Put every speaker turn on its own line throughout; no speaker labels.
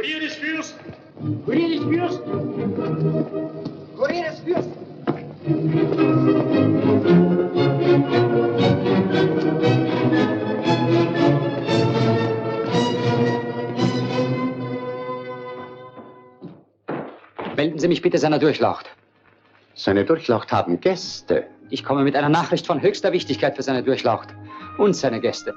Kurier des Fürsten!
Kurier des Fürsten! Kurier des Fürsten!
Melden Sie mich bitte seiner Durchlaucht.
Seine Durchlaucht haben Gäste.
Ich komme mit einer Nachricht von höchster Wichtigkeit für seine Durchlaucht und seine Gäste.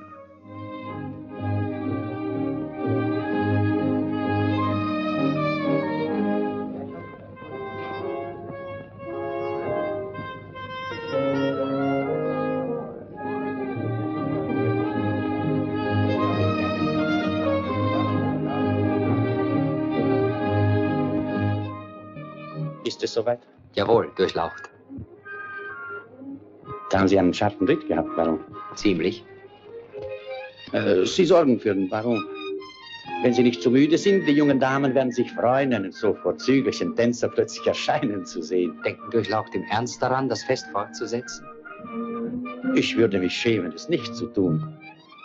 Ist es soweit?
Jawohl, Durchlaucht.
Da haben Sie einen scharfen Ritt gehabt, Baron.
Ziemlich.
Sie sorgen für den Baron. Wenn Sie nicht zu müde sind, die jungen Damen werden sich freuen, einen so vorzüglichen Tänzer plötzlich erscheinen zu sehen.
Denken Durchlaucht im Ernst daran, das Fest fortzusetzen?
Ich würde mich schämen, es nicht zu tun.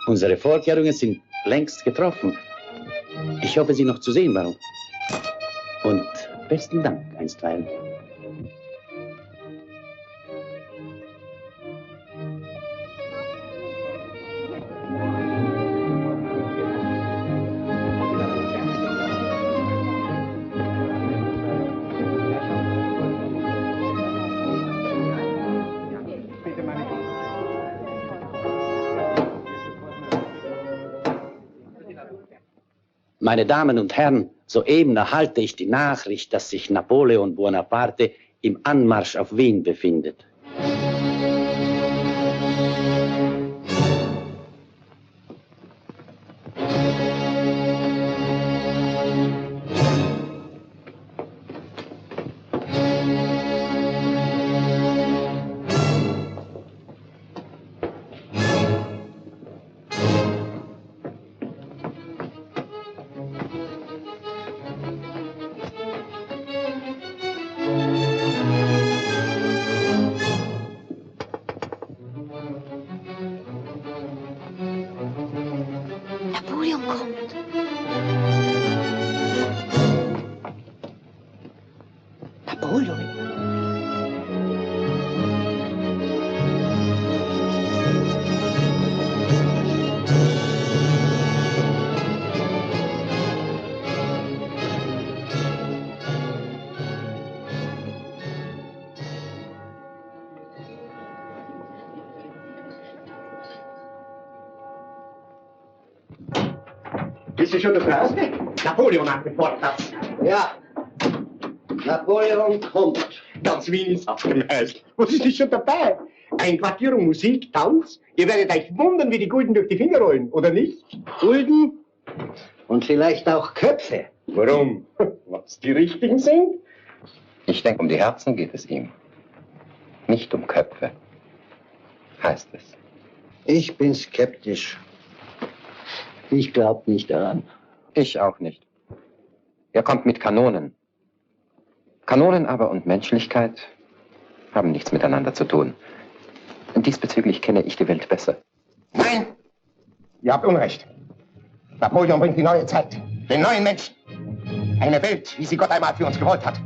Unsere Vorkehrungen sind längst getroffen. Ich hoffe, Sie noch zu sehen, Baron. Und besten Dank einstweilen. Meine Damen und Herren, soeben erhalte ich die Nachricht, dass sich Napoleon Bonaparte im Anmarsch auf Wien befindet.
Napoleon kommt.
Napoleon?
Bist du schon draußen? Napoleon hat gefordert.
Ja, Napoleon kommt.
Ganz Wien ist abgereist. Was ist das schon dabei? Einquartierung, Musik, Tanz? Ihr werdet euch wundern, wie die Gulden durch die Finger rollen, oder nicht?
Gulden und vielleicht auch Köpfe.
Warum? Was die Richtigen sind?
Ich denke, um die Herzen geht es ihm. Nicht um Köpfe, heißt es.
Ich bin skeptisch. Ich glaube nicht daran.
Ich auch nicht. Er kommt mit Kanonen. Kanonen aber und Menschlichkeit haben nichts miteinander zu tun. Diesbezüglich kenne ich die Welt besser.
Nein! Ihr habt Unrecht. Napoleon bringt die neue Zeit, den neuen Menschen. Eine Welt, wie sie Gott einmal für uns gewollt hat.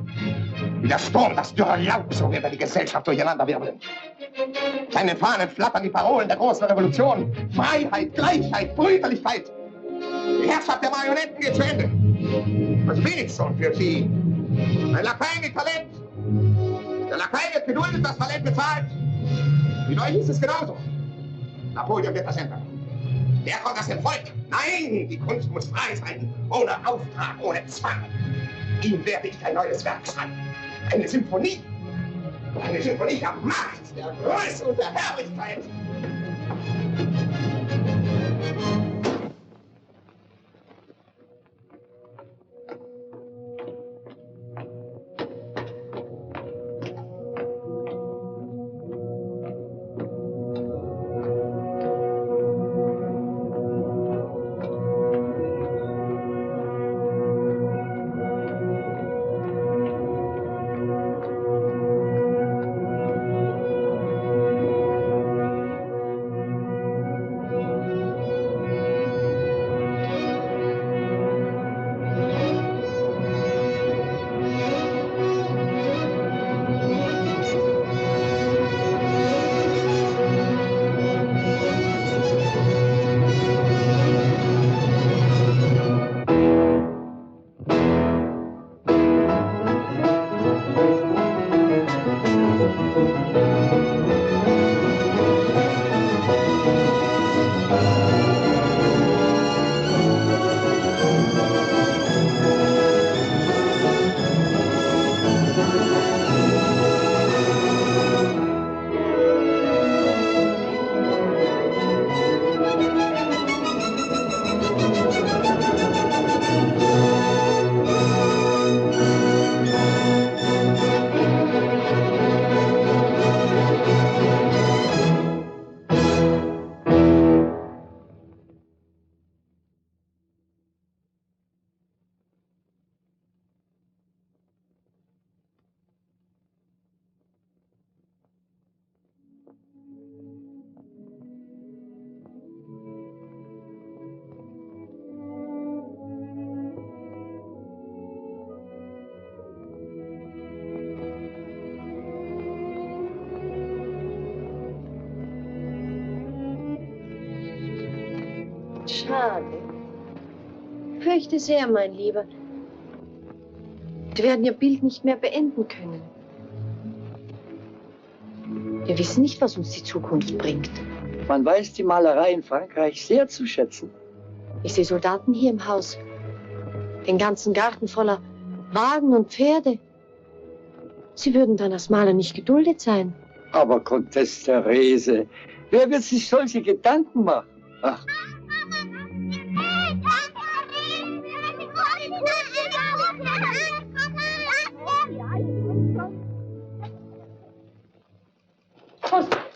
Wie der Sturm, das dürre Laub, so wird er die Gesellschaft durcheinanderwirbeln. Seinen Fahnen flattern die Parolen der großen Revolution. Freiheit, Gleichheit, Brüderlichkeit. Die Herrschaft der Marionetten geht zu Ende. Was will ich schon für sie? Ein Lakai mit Talent. Der Lakai wird geduldet, das Talent bezahlt. Mit euch ist es genauso. Napoleon wird das ändern. Der kommt aus dem Volk. Nein, die Kunst muss frei sein. Ohne Auftrag, ohne Zwang. Ihm werde ich ein neues Werk schreiben. Eine Symphonie. Eine Symphonie der Macht, der Größe und der Herrlichkeit.
schade. Fürchte sehr, mein Lieber. Wir werden Ihr Bild nicht mehr beenden können. Wir wissen nicht, was uns die Zukunft bringt.
Man weiß die Malerei in Frankreich sehr zu schätzen.
Ich sehe Soldaten hier im Haus. Den ganzen Garten voller Wagen und Pferde. Sie würden dann als Maler nicht geduldet sein.
Aber Comtesse Therese, wer wird sich solche Gedanken machen? Ach,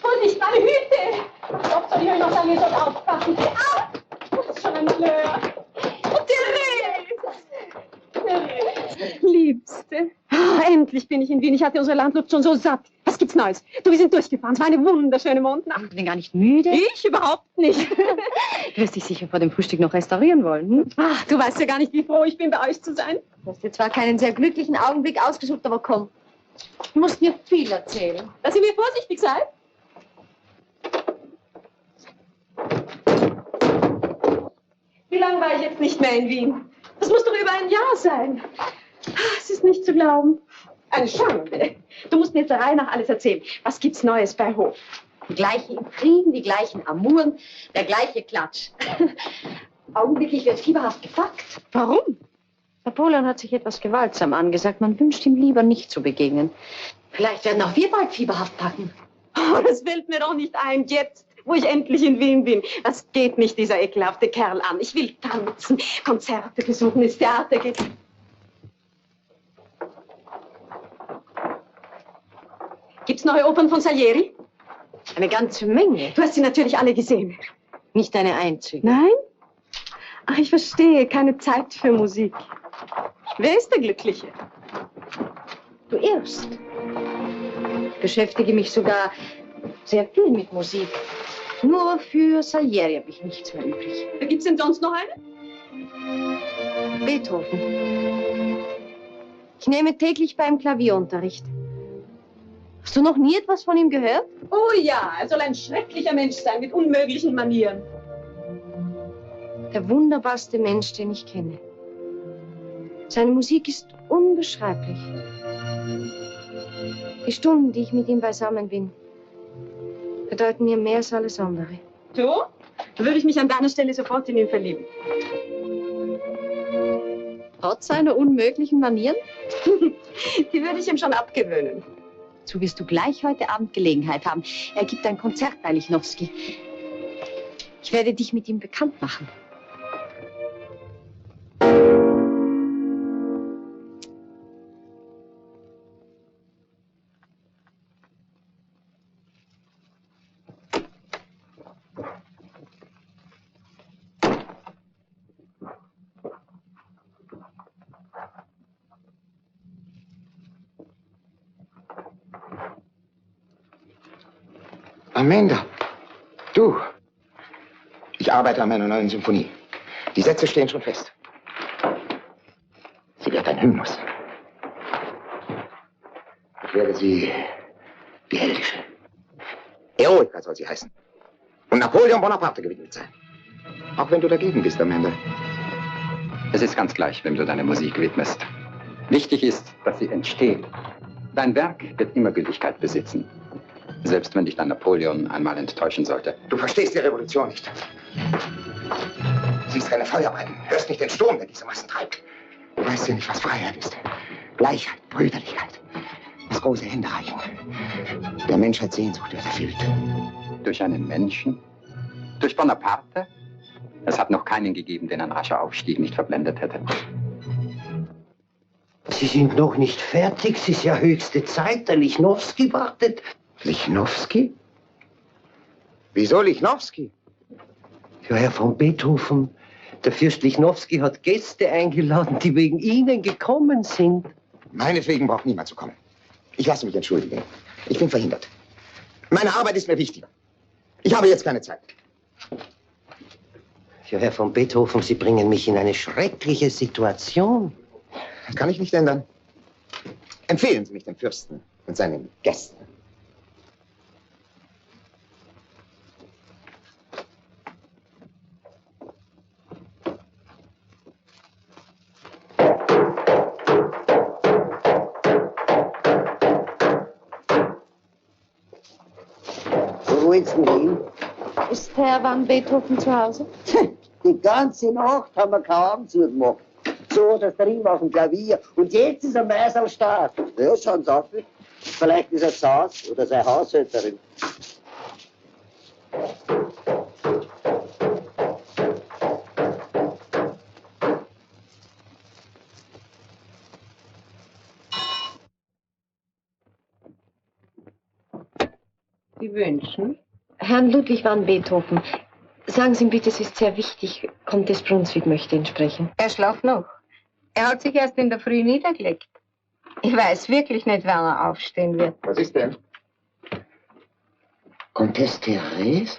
Vorsicht, meine Hüte! Gott soll ich euch noch sagen, ihr sollt aufpassen. Au! Das ist schon ein Malheur. Und Therese! Liebste. Endlich bin ich in Wien. Ich hatte unsere Landluft schon so satt. Was gibt's Neues? Du, wir sind durchgefahren. Es war eine wunderschöne Mondnacht.
Ich bin gar nicht müde.
Ich überhaupt nicht.
Du wirst dich sicher vor dem Frühstück noch restaurieren wollen. Hm?
Ach, du weißt ja gar nicht, wie froh ich bin, bei euch zu sein.
Du hast dir zwar keinen sehr glücklichen Augenblick ausgesucht, aber komm. Du musst mir viel erzählen.
Dass ihr mir vorsichtig seid. Wie lange war ich jetzt nicht mehr in Wien? Das muss doch über ein Jahr sein. Es ist nicht zu glauben. Eine Schande. Du musst mir jetzt der Reihe nach alles erzählen. Was gibt's Neues bei Hof?
Die gleichen Intrigen, die gleichen Amuren, der gleiche Klatsch. Augenblicklich wird fieberhaft gefackt.
Warum?
Napoleon hat sich etwas gewaltsam angesagt. Man wünscht ihm lieber nicht zu begegnen. Vielleicht werden auch wir bald fieberhaft packen.
Oh, das fällt mir doch nicht ein, jetzt, wo ich endlich in Wien bin. Das geht mich dieser ekelhafte Kerl an. Ich will tanzen, Konzerte besuchen, ins Theater gehen. Gibt's neue Opern von Salieri?
Eine ganze Menge.
Du hast sie natürlich alle gesehen.
Nicht eine einzige.
Nein? Ach, ich verstehe. Keine Zeit für Musik. Wer ist der Glückliche?
Du irrst. Ich beschäftige mich sogar sehr viel mit Musik. Nur für Salieri habe ich nichts mehr übrig.
Gibt's denn sonst noch eine?
Beethoven. Ich nehme täglich beim Klavierunterricht. Hast du noch nie etwas von ihm gehört?
Oh ja, er soll ein schrecklicher Mensch sein mit unmöglichen Manieren.
Der wunderbarste Mensch, den ich kenne. Seine Musik ist unbeschreiblich. Die Stunden, die ich mit ihm beisammen bin, bedeuten mir mehr als alles andere.
Du? Da würde ich mich an deiner Stelle sofort in ihn verlieben.
Trotz seiner unmöglichen Manieren?
Die würde ich ihm schon abgewöhnen.
Dazu wirst du gleich heute Abend Gelegenheit haben. Er gibt ein Konzert bei Lichnowsky. Ich werde dich mit ihm bekannt machen.
Amanda, du. Ich arbeite an meiner neuen Symphonie. Die Sätze stehen schon fest. Sie wird ein Hymnus. Ich werde sie die heldische. Eroica soll sie heißen. Und Napoleon Bonaparte gewidmet sein. Auch wenn du dagegen bist, Amanda.
Es ist ganz gleich, wem du deine Musik widmest. Wichtig ist, dass sie entsteht. Dein Werk wird immer Gültigkeit besitzen. Selbst wenn dich dann Napoleon einmal enttäuschen sollte.
Du verstehst die Revolution nicht. Siehst keine Feuer brennen, hörst nicht den Sturm, der diese Massen treibt. Du weißt ja nicht, was Freiheit ist. Gleichheit, Brüderlichkeit, das große Händereichen. Der Menschheit Sehnsucht wird erfüllt.
Durch einen Menschen? Durch Bonaparte? Es hat noch keinen gegeben, den ein rascher Aufstieg nicht verblendet hätte.
Sie sind noch nicht fertig. Es ist ja höchste Zeit. Der Lichnowsky wartet.
Lichnowsky? Wieso Lichnowsky?
Ja, Herr von Beethoven, der Fürst Lichnowsky hat Gäste eingeladen, die wegen Ihnen gekommen sind.
Meinetwegen braucht niemand zu kommen. Ich lasse mich entschuldigen. Ich bin verhindert. Meine Arbeit ist mir wichtiger. Ich habe jetzt keine Zeit.
Ja, Herr von Beethoven, Sie bringen mich in eine schreckliche Situation.
Das kann ich nicht ändern. Empfehlen Sie mich dem Fürsten und seinen Gästen.
willst du hin?
Ist Herr van Beethoven zu Hause?
Die ganze Nacht haben wir keinen Abend zugemacht. So, dass der Riemen auf dem Klavier. Und jetzt ist er meist am Start. Ja, schauen Sie auf. Vielleicht ist er Saß oder seine Haushälterin.
Sie wünschen? Herrn Ludwig van Beethoven. Sagen Sie ihm bitte, es ist sehr wichtig. Comtesse Brunswick möchte ihn sprechen.
Er schlaft noch. Er hat sich erst in der Früh niedergelegt. Ich weiß wirklich nicht, wann er aufstehen wird.
Was ist denn? Comtesse Therese?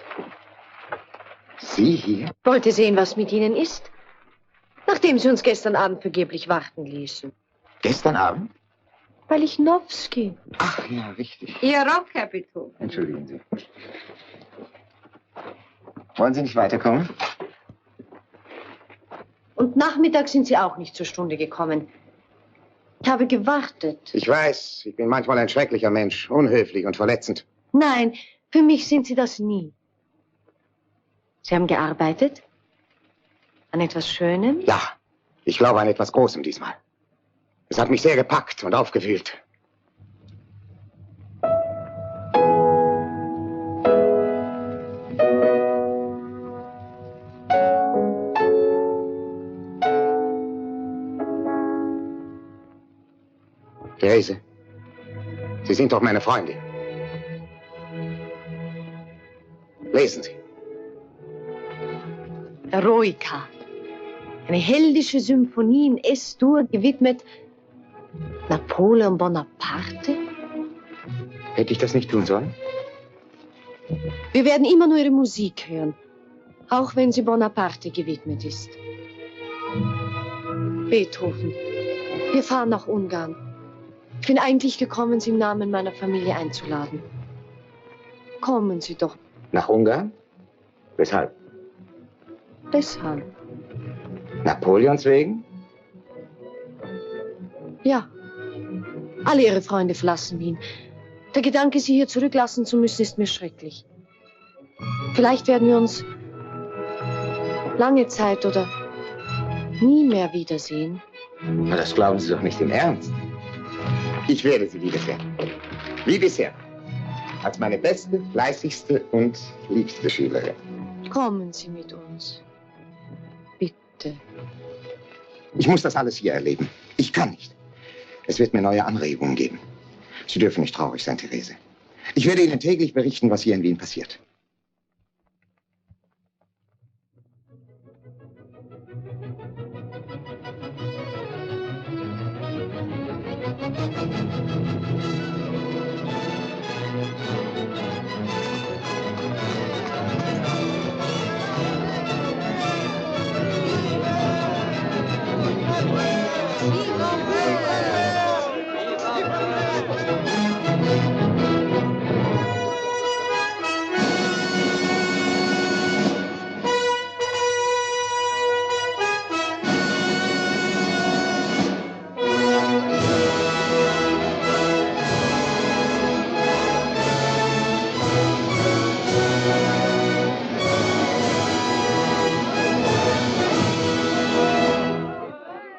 Sie hier?
Wollte sehen, was mit Ihnen ist. Nachdem Sie uns gestern Abend vergeblich warten ließen.
Gestern Abend?
Bei Lichnowsky.
Ach ja, richtig.
Ihr Rock, Herr Beethoven.
Entschuldigen Sie. Wollen Sie nicht weiterkommen?
Und nachmittags sind Sie auch nicht zur Stunde gekommen. Ich habe gewartet.
Ich weiß, ich bin manchmal ein schrecklicher Mensch, unhöflich und verletzend.
Nein, für mich sind Sie das nie. Sie haben gearbeitet? An etwas Schönem?
Ja, ich glaube an etwas Großem diesmal. Es hat mich sehr gepackt und aufgewühlt. Therese, Sie sind doch meine Freundin. Lesen Sie.
Eroica. Eine heldische Symphonie in S-Dur gewidmet Napoleon Bonaparte.
Hätte ich das nicht tun sollen?
Wir werden immer nur Ihre Musik hören, auch wenn sie Bonaparte gewidmet ist. Beethoven, wir fahren nach Ungarn. Ich bin eigentlich gekommen, Sie im Namen meiner Familie einzuladen. Kommen Sie doch.
Nach Ungarn? Weshalb?
Deshalb.
Napoleons wegen?
Ja. Alle Ihre Freunde verlassen Wien. Der Gedanke, Sie hier zurücklassen zu müssen, ist mir schrecklich. Vielleicht werden wir uns lange Zeit oder nie mehr wiedersehen.
Na, das glauben Sie doch nicht im Ernst. Ich werde Sie wie bisher. Wie bisher. Als meine beste, fleißigste und liebste Schülerin.
Kommen Sie mit uns. Bitte.
Ich muss das alles hier erleben. Ich kann nicht. Es wird mir neue Anregungen geben. Sie dürfen nicht traurig sein, Therese. Ich werde Ihnen täglich berichten, was hier in Wien passiert.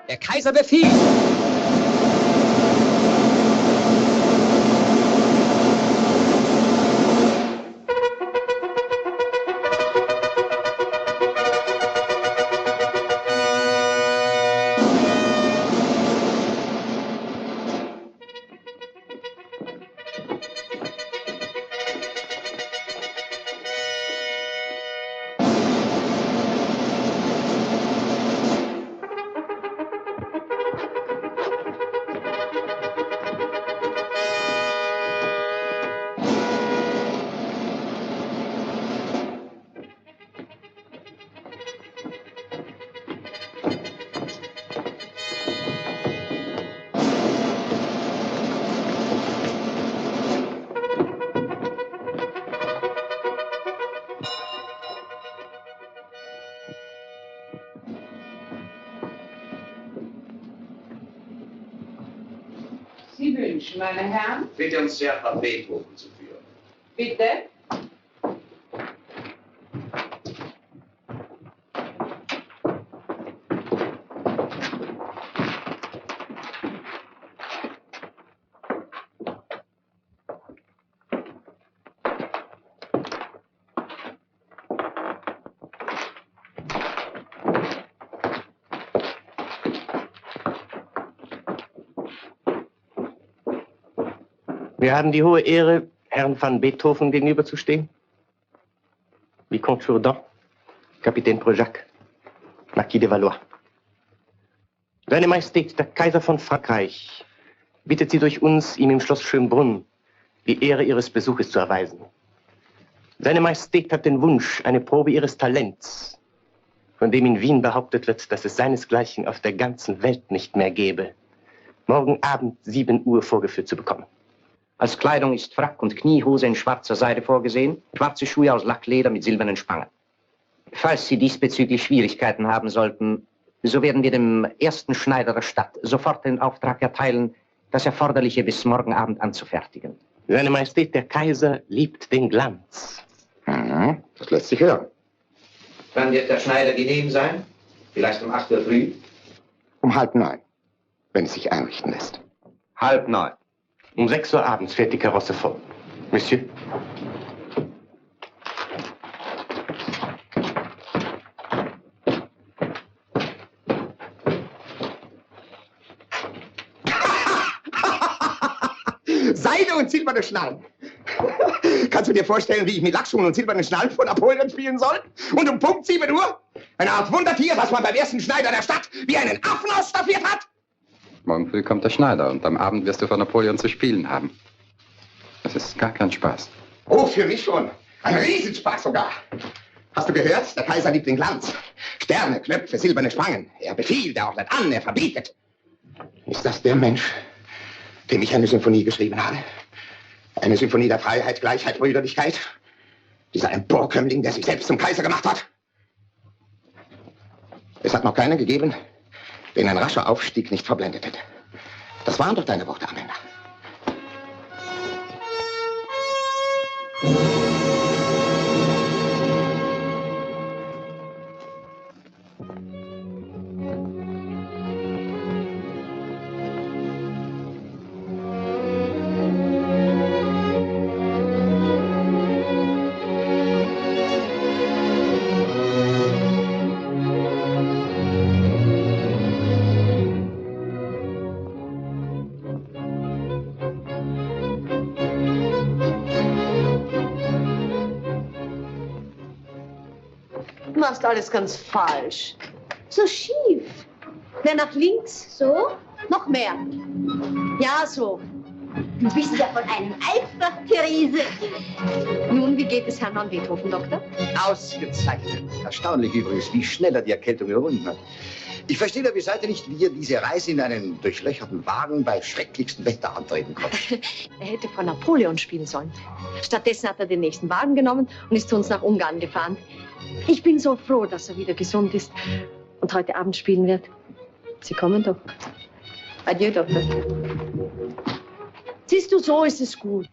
Der Kaiser befiehlt!
Sie wünschen, meine Herren?
Bitte uns sehr, Frau Beethoven zu führen.
Bitte.
Wir haben die hohe Ehre, Herrn van Beethoven gegenüberzustehen. Vicomte Jourdan, Kapitän Projac, Marquis de Valois. Seine Majestät, der Kaiser von Frankreich, bittet Sie durch uns, ihm im Schloss Schönbrunn die Ehre Ihres Besuches zu erweisen. Seine Majestät hat den Wunsch, eine Probe Ihres Talents, von dem in Wien behauptet wird, dass es seinesgleichen auf der ganzen Welt nicht mehr gäbe, morgen Abend 7 Uhr vorgeführt zu bekommen.
Als Kleidung ist Frack und Kniehose in schwarzer Seide vorgesehen, schwarze Schuhe aus Lackleder mit silbernen Spangen. Falls Sie diesbezüglich Schwierigkeiten haben sollten, so werden wir dem ersten Schneider der Stadt sofort den Auftrag erteilen, das Erforderliche bis morgen Abend anzufertigen.
Seine Majestät, der Kaiser, liebt den Glanz.
Mhm, das lässt sich hören.
Wann wird der Schneider genehm sein? Vielleicht um 8 Uhr früh?
Um 8:30, wenn es sich einrichten lässt.
8:30.
Um 6 Uhr abends fährt die Karosse vor. Monsieur?
Seide und silberne Schnallen. Kannst du dir vorstellen, wie ich mit Lackschuhen und silbernen Schnallen vor Napoleon spielen soll? Und um Punkt 7 Uhr? Eine Art Wundertier, das man beim ersten Schneider der Stadt wie einen Affen ausstaffiert hat?
Morgen früh kommt der Schneider und am Abend wirst du vor Napoleon zu spielen haben. Das ist gar kein Spaß.
Oh, für mich schon. Ein Riesenspaß sogar. Hast du gehört? Der Kaiser liebt den Glanz. Sterne, Knöpfe, silberne Spangen. Er befiehlt, er ordnet an, er verbietet. Ist das der Mensch, dem ich eine Symphonie geschrieben habe? Eine Symphonie der Freiheit, Gleichheit, Brüderlichkeit? Dieser Emporkömmling, der sich selbst zum Kaiser gemacht hat? Es hat noch keinen gegeben, den ein rascher Aufstieg nicht verblendet hätte. Das waren doch deine Worte, Amanda.
Du machst alles ganz falsch. So schief. Mehr nach links. So? Noch mehr. Ja, so.
Du bist ja von einem Eifer, Therese.
Nun, wie geht es Herrn van Beethoven, Doktor?
Ausgezeichnet. Erstaunlich übrigens, wie schnell er die Erkältung überwunden hat. Ich verstehe da bis heute nicht, wie er diese Reise in einem durchlöcherten Wagen bei schrecklichstem Wetter antreten konnte.
Er hätte vor Napoleon spielen sollen. Stattdessen hat er den nächsten Wagen genommen und ist zu uns nach Ungarn gefahren. Ich bin so froh, dass er wieder gesund ist und heute Abend spielen wird. Sie kommen doch. Adieu, Doktor. Siehst du, so ist es gut.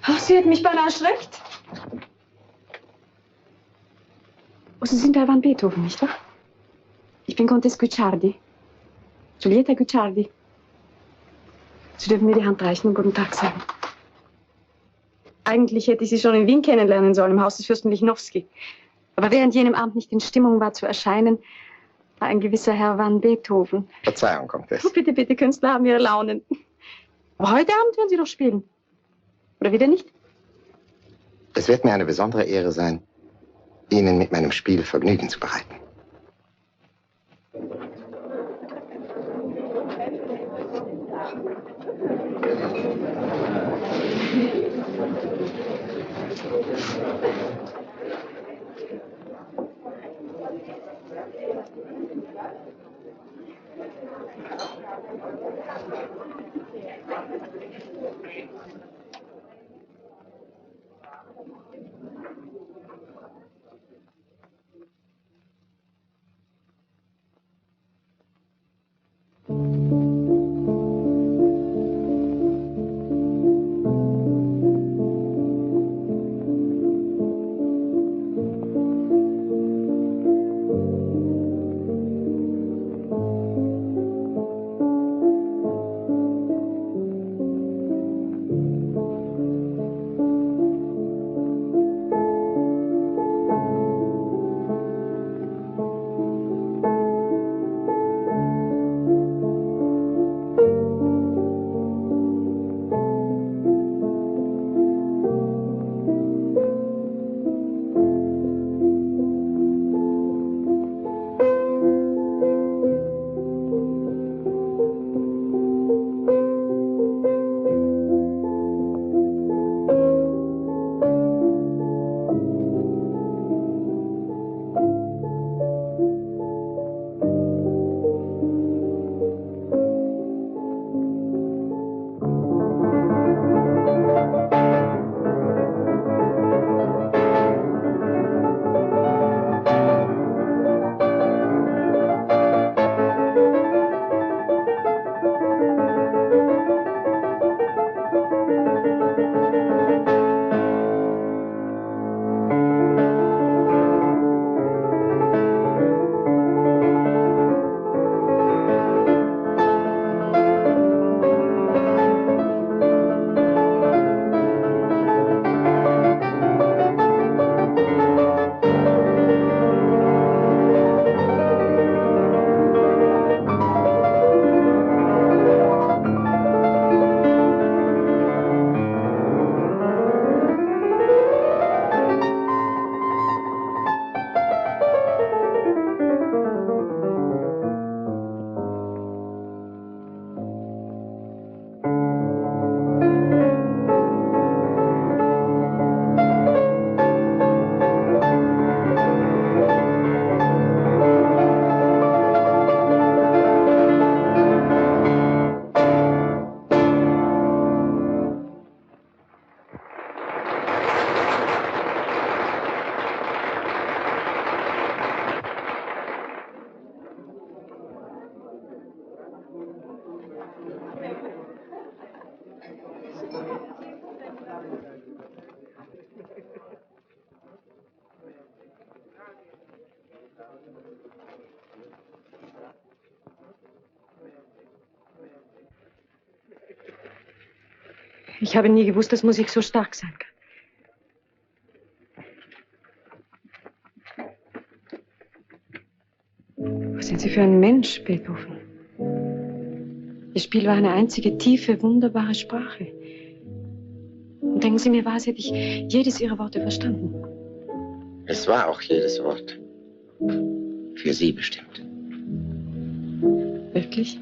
Ach, sie hat mich beinahe erschreckt. Oh, Sie sind Herr van Beethoven, nicht wahr? Ich bin Countess Guicciardi. Giulietta Guicciardi. Sie dürfen mir die Hand reichen und guten Tag sagen. Eigentlich hätte ich Sie schon in Wien kennenlernen sollen, im Haus des Fürsten Lichnowsky. Aber während jenem Abend nicht in Stimmung war zu erscheinen, war ein gewisser Herr van Beethoven.
Verzeihung, Comtesse.
Oh, bitte, bitte, Künstler haben ihre Launen. Aber heute Abend werden Sie doch spielen. Oder wieder nicht?
Es wird mir eine besondere Ehre sein, Ihnen mit meinem Spiel Vergnügen zu bereiten.
Ich habe nie gewusst, dass Musik so stark sein kann. Was sind Sie für ein Mensch, Beethoven? Ihr Spiel war eine einzige tiefe, wunderbare Sprache. Und denken Sie mir wahr, hätte ich jedes Ihrer Worte verstanden.
Es war auch jedes Wort für Sie bestimmt.
Wirklich?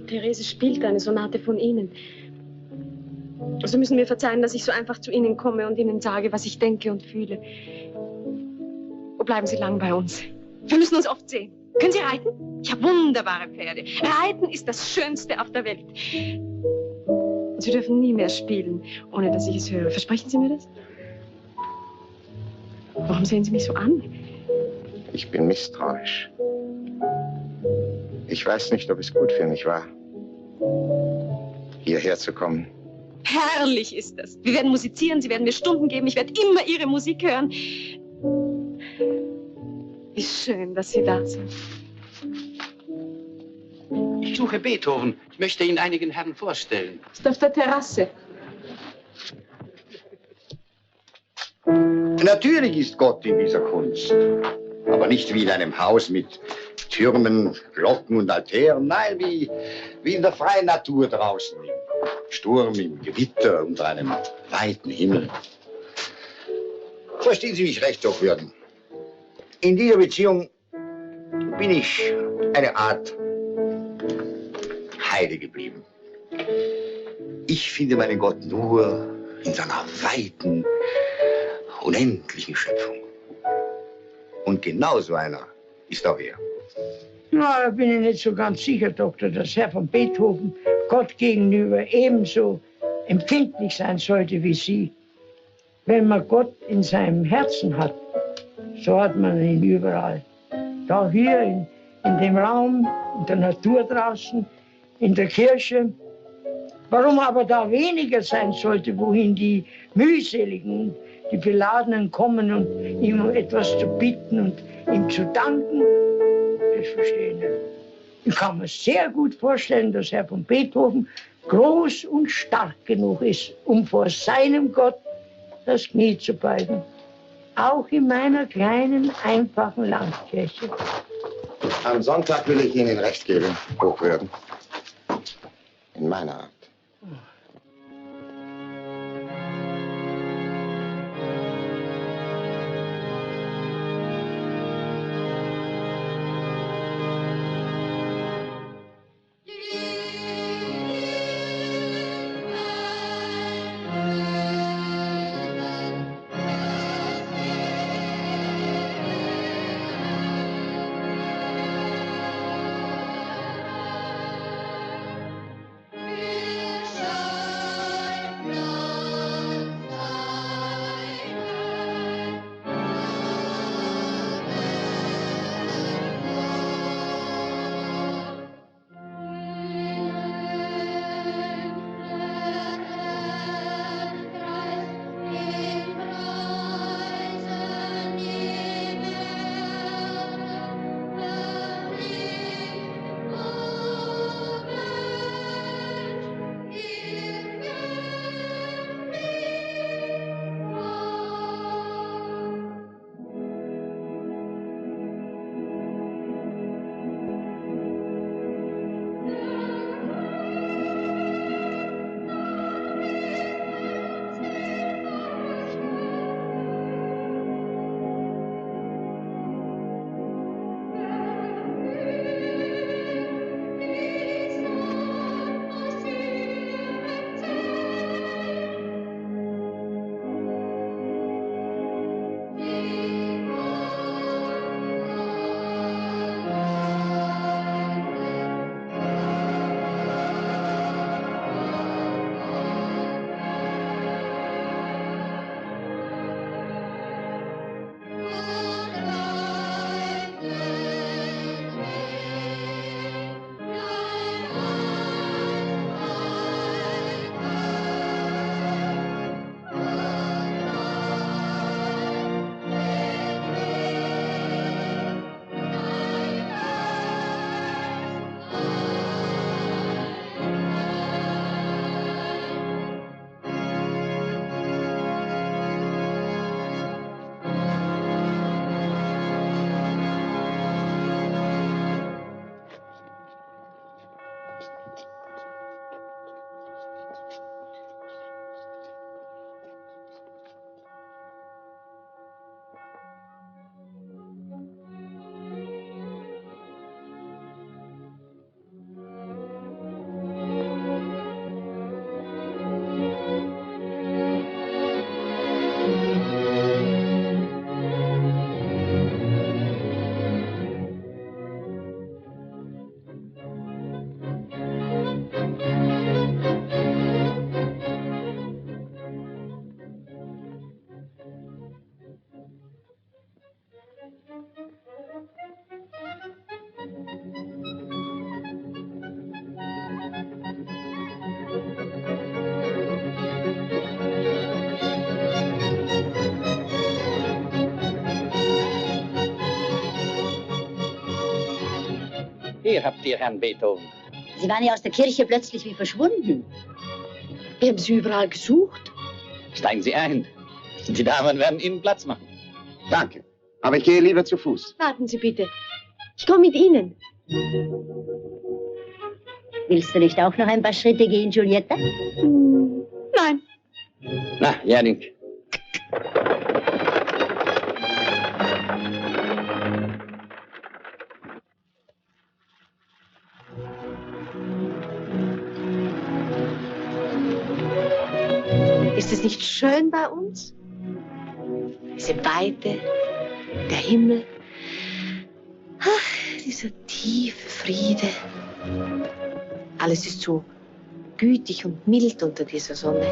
Therese spielt eine Sonate von Ihnen. Sie müssen mir verzeihen, dass ich so einfach zu Ihnen komme und Ihnen sage, was ich denke und fühle. Oh, bleiben Sie lang bei uns. Wir müssen uns oft sehen. Können Sie reiten? Ich habe wunderbare Pferde. Reiten ist das Schönste auf der Welt. Und Sie dürfen nie mehr spielen, ohne dass ich es höre. Versprechen Sie mir das? Warum sehen Sie mich so an?
Ich bin misstrauisch. Ich weiß nicht, ob es gut für mich war, hierher zu kommen.
Herrlich ist das. Wir werden musizieren, Sie werden mir Stunden geben, ich werde immer Ihre Musik hören. Wie schön, dass Sie da sind.
Ich suche Beethoven. Ich möchte ihn einigen Herren vorstellen.
Ist auf der Terrasse.
Natürlich ist Gott in dieser Kunst. Aber nicht wie in einem Haus mit Türmen, Glocken und Altären. Nein, wie in der freien Natur draußen. Im Sturm, im Gewitter, unter einem weiten Himmel. Verstehen Sie mich recht, Hochwürden. In dieser Beziehung bin ich eine Art Heide geblieben. Ich finde meinen Gott nur in seiner weiten, unendlichen Schöpfung. Und genau so einer ist auch er.
Na, da bin ich nicht so ganz sicher, Doktor, dass Herr von Beethoven Gott gegenüber ebenso empfindlich sein sollte wie Sie. Wenn man Gott in seinem Herzen hat, so hat man ihn überall. Da hier in dem Raum, in der Natur draußen, in der Kirche. Warum aber da weniger sein sollte, wohin die mühseligen, die Beladenen kommen und ihm um etwas zu bitten und ihm zu danken, das verstehe ich nicht. Ich kann mir sehr gut vorstellen, dass Herr von Beethoven groß und stark genug ist, um vor seinem Gott das Knie zu beugen. Auch in meiner kleinen, einfachen Landkirche.
Am Sonntag will ich Ihnen recht geben, Hochwürden. In meiner Art.
Shall
Hier habt ihr Herrn Beethoven.
Sie waren ja aus der Kirche plötzlich wie verschwunden.
Wir haben Sie überall gesucht.
Steigen Sie ein. Die Damen werden Ihnen Platz machen.
Danke. Aber ich gehe lieber zu Fuß.
Warten Sie bitte. Ich komme mit Ihnen.
Willst du nicht auch noch ein paar Schritte gehen, Giulietta?
Nein.
Na, Janik.
Ist es nicht schön bei uns? Diese Weite, der Himmel, ach, dieser tiefe Friede. Alles ist so gütig und mild unter dieser Sonne.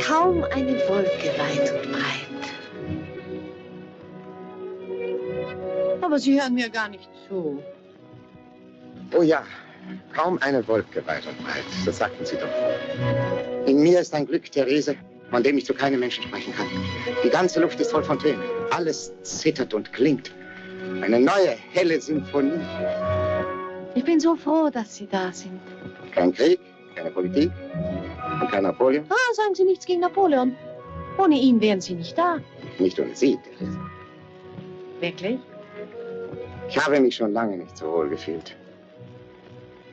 Kaum eine Wolke weit und breit. Aber Sie hören mir gar nicht zu.
Oh ja, kaum eine Wolke weit und breit. Das sagten Sie doch. In mir ist ein Glück, Therese, von dem ich zu keinem Menschen sprechen kann. Die ganze Luft ist voll von Tönen. Alles zittert und klingt. Eine neue, helle Symphonie.
Ich bin so froh, dass Sie da sind.
Kein Krieg, keine Politik und kein Napoleon.
Ah, sagen Sie nichts gegen Napoleon. Ohne ihn wären Sie nicht da.
Nicht ohne Sie, Therese.
Wirklich?
Ich habe mich schon lange nicht so wohl gefühlt.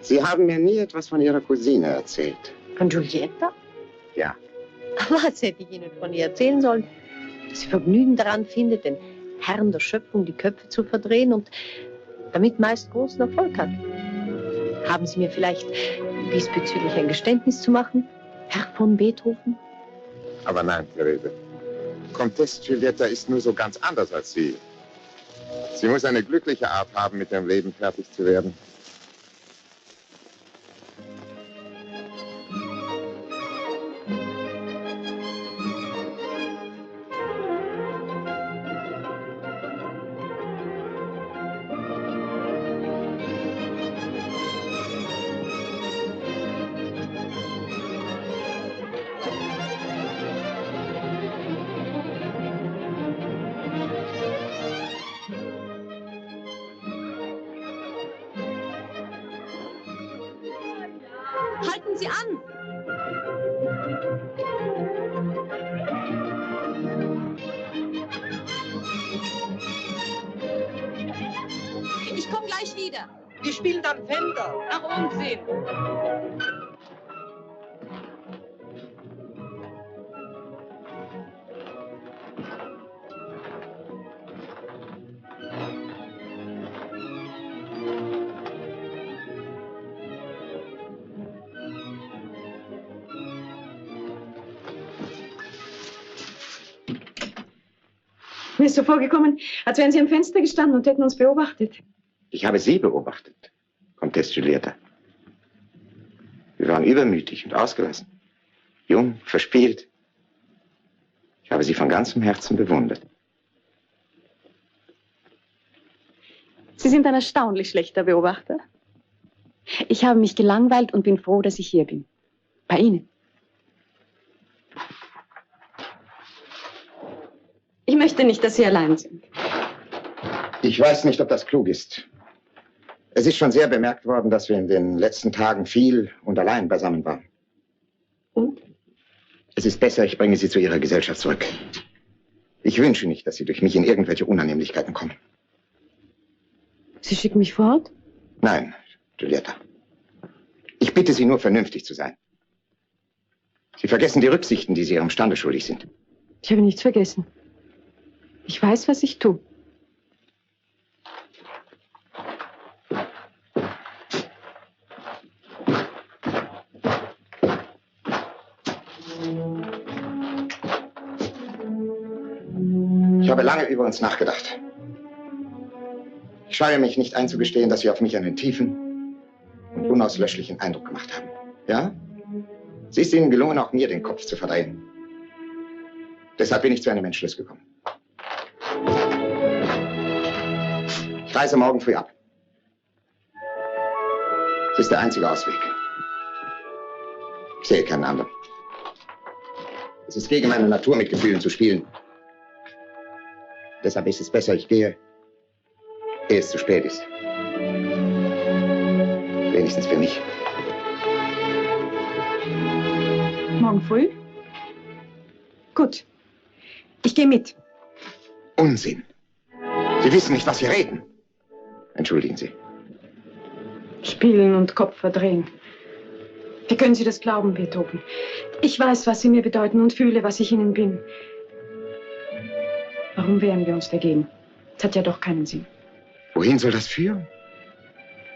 Sie haben mir nie etwas von Ihrer Cousine erzählt.
Von Giulietta?
Ja.
Was hätte ich Ihnen von ihr erzählen sollen? Dass sie Vergnügen daran findet, den Herrn der Schöpfung die Köpfe zu verdrehen und damit meist großen Erfolg hat. Haben Sie mir vielleicht diesbezüglich ein Geständnis zu machen, Herr von Beethoven?
Aber nein, Therese. Comtesse Giulietta ist nur so ganz anders als Sie. Sie muss eine glückliche Art haben, mit ihrem Leben fertig zu werden.
Halten Sie an! Ich komme gleich wieder.
Wir spielen dann Fender.
Ach, Unsinn.
Mir ist so vorgekommen, als wären Sie am Fenster gestanden und hätten uns beobachtet.
Ich habe Sie beobachtet, Comtesse Giulietta. Wir waren übermütig und ausgelassen. Jung, verspielt. Ich habe Sie von ganzem Herzen bewundert.
Sie sind ein erstaunlich schlechter Beobachter. Ich habe mich gelangweilt und bin froh, dass ich hier bin. Bei Ihnen. Ich möchte nicht, dass Sie allein sind.
Ich weiß nicht, ob das klug ist. Es ist schon sehr bemerkt worden, dass wir in den letzten Tagen viel und allein beisammen waren.
Und?
Es ist besser, ich bringe Sie zu Ihrer Gesellschaft zurück. Ich wünsche nicht, dass Sie durch mich in irgendwelche Unannehmlichkeiten kommen.
Sie schicken mich fort?
Nein, Giulietta. Ich bitte Sie nur, vernünftig zu sein. Sie vergessen die Rücksichten, die Sie Ihrem Stande schuldig sind.
Ich habe nichts vergessen. Ich weiß, was ich tue.
Ich habe lange über uns nachgedacht. Ich scheue mich nicht einzugestehen, dass Sie auf mich einen tiefen und unauslöschlichen Eindruck gemacht haben. Ja? Es ist Ihnen gelungen, auch mir den Kopf zu verdrehen. Deshalb bin ich zu einem Entschluss gekommen. Ich reise morgen früh ab. Es ist der einzige Ausweg. Ich sehe keinen anderen. Es ist gegen meine Natur, mit Gefühlen zu spielen. Deshalb ist es besser, ich gehe
ehe es zu spät ist. Wenigstens für mich.
Morgen früh? Gut. Ich gehe mit.
Unsinn. Sie wissen nicht, was Sie reden. Entschuldigen Sie.
Spielen und Kopf verdrehen. Wie können Sie das glauben, Beethoven? Ich weiß, was Sie mir bedeuten und fühle, was ich Ihnen bin. Warum wehren wir uns dagegen? Es hat ja doch keinen Sinn.
Wohin soll das führen?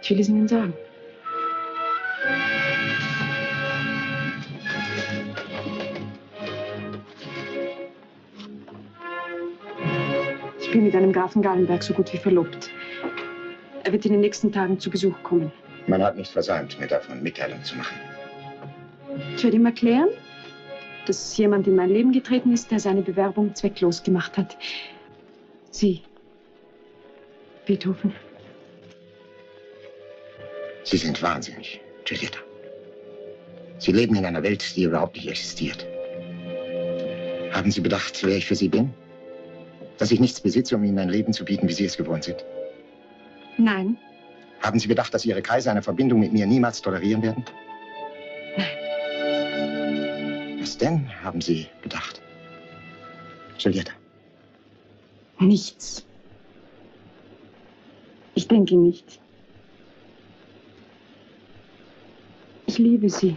Ich will es Ihnen sagen. Ich bin mit einem Grafen Gallenberg so gut wie verlobt. Er wird in den nächsten Tagen zu Besuch kommen.
Man hat nicht versäumt, mir davon Mitteilung zu machen.
Ich werde ihm erklären, dass jemand in mein Leben getreten ist, der seine Bewerbung zwecklos gemacht hat. Sie, Beethoven.
Sie sind wahnsinnig, Giulietta. Sie leben in einer Welt, die überhaupt nicht existiert. Haben Sie bedacht, wer ich für Sie bin? Dass ich nichts besitze, um Ihnen ein Leben zu bieten, wie Sie es gewohnt sind?
Nein.
Haben Sie bedacht, dass Ihre Kaiser eine Verbindung mit mir niemals tolerieren werden?
Nein.
Was denn, haben Sie bedacht? Giulietta.
Nichts. Ich denke nicht. Ich liebe Sie.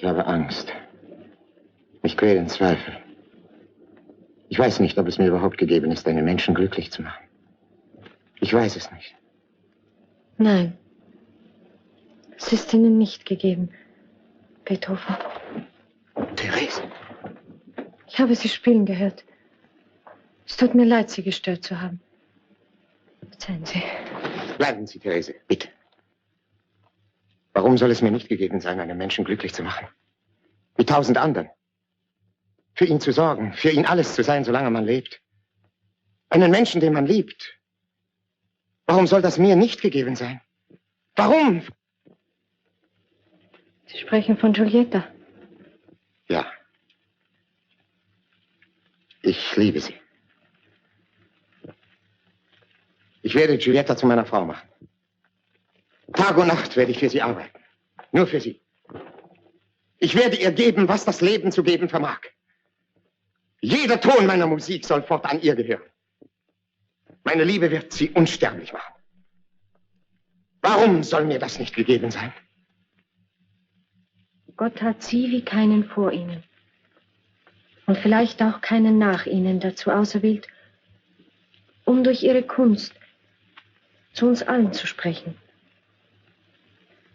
Ich habe Angst. Mich quälen Zweifel. Ich weiß nicht, ob es mir überhaupt gegeben ist, einen Menschen glücklich zu machen. Ich weiß es nicht.
Nein. Es ist Ihnen nicht gegeben, Beethoven.
Therese.
Ich habe Sie spielen gehört. Es tut mir leid, Sie gestört zu haben. Verzeihen Sie.
Bleiben Sie, Therese, bitte. Warum soll es mir nicht gegeben sein, einen Menschen glücklich zu machen? Wie 1000 anderen. Für ihn zu sorgen, für ihn alles zu sein, solange man lebt. Einen Menschen, den man liebt. Warum soll das mir nicht gegeben sein? Warum?
Sie sprechen von Giulietta.
Ja. Ich liebe sie. Ich werde Giulietta zu meiner Frau machen. Tag und Nacht werde ich für sie arbeiten. Nur für sie. Ich werde ihr geben, was das Leben zu geben vermag. Jeder Ton meiner Musik soll fortan ihr gehören. Meine Liebe wird sie unsterblich machen. Warum soll mir das nicht gegeben sein?
Gott hat Sie wie keinen vor Ihnen. Und vielleicht auch keinen nach Ihnen dazu auserwählt, um durch Ihre Kunst zu uns allen zu sprechen.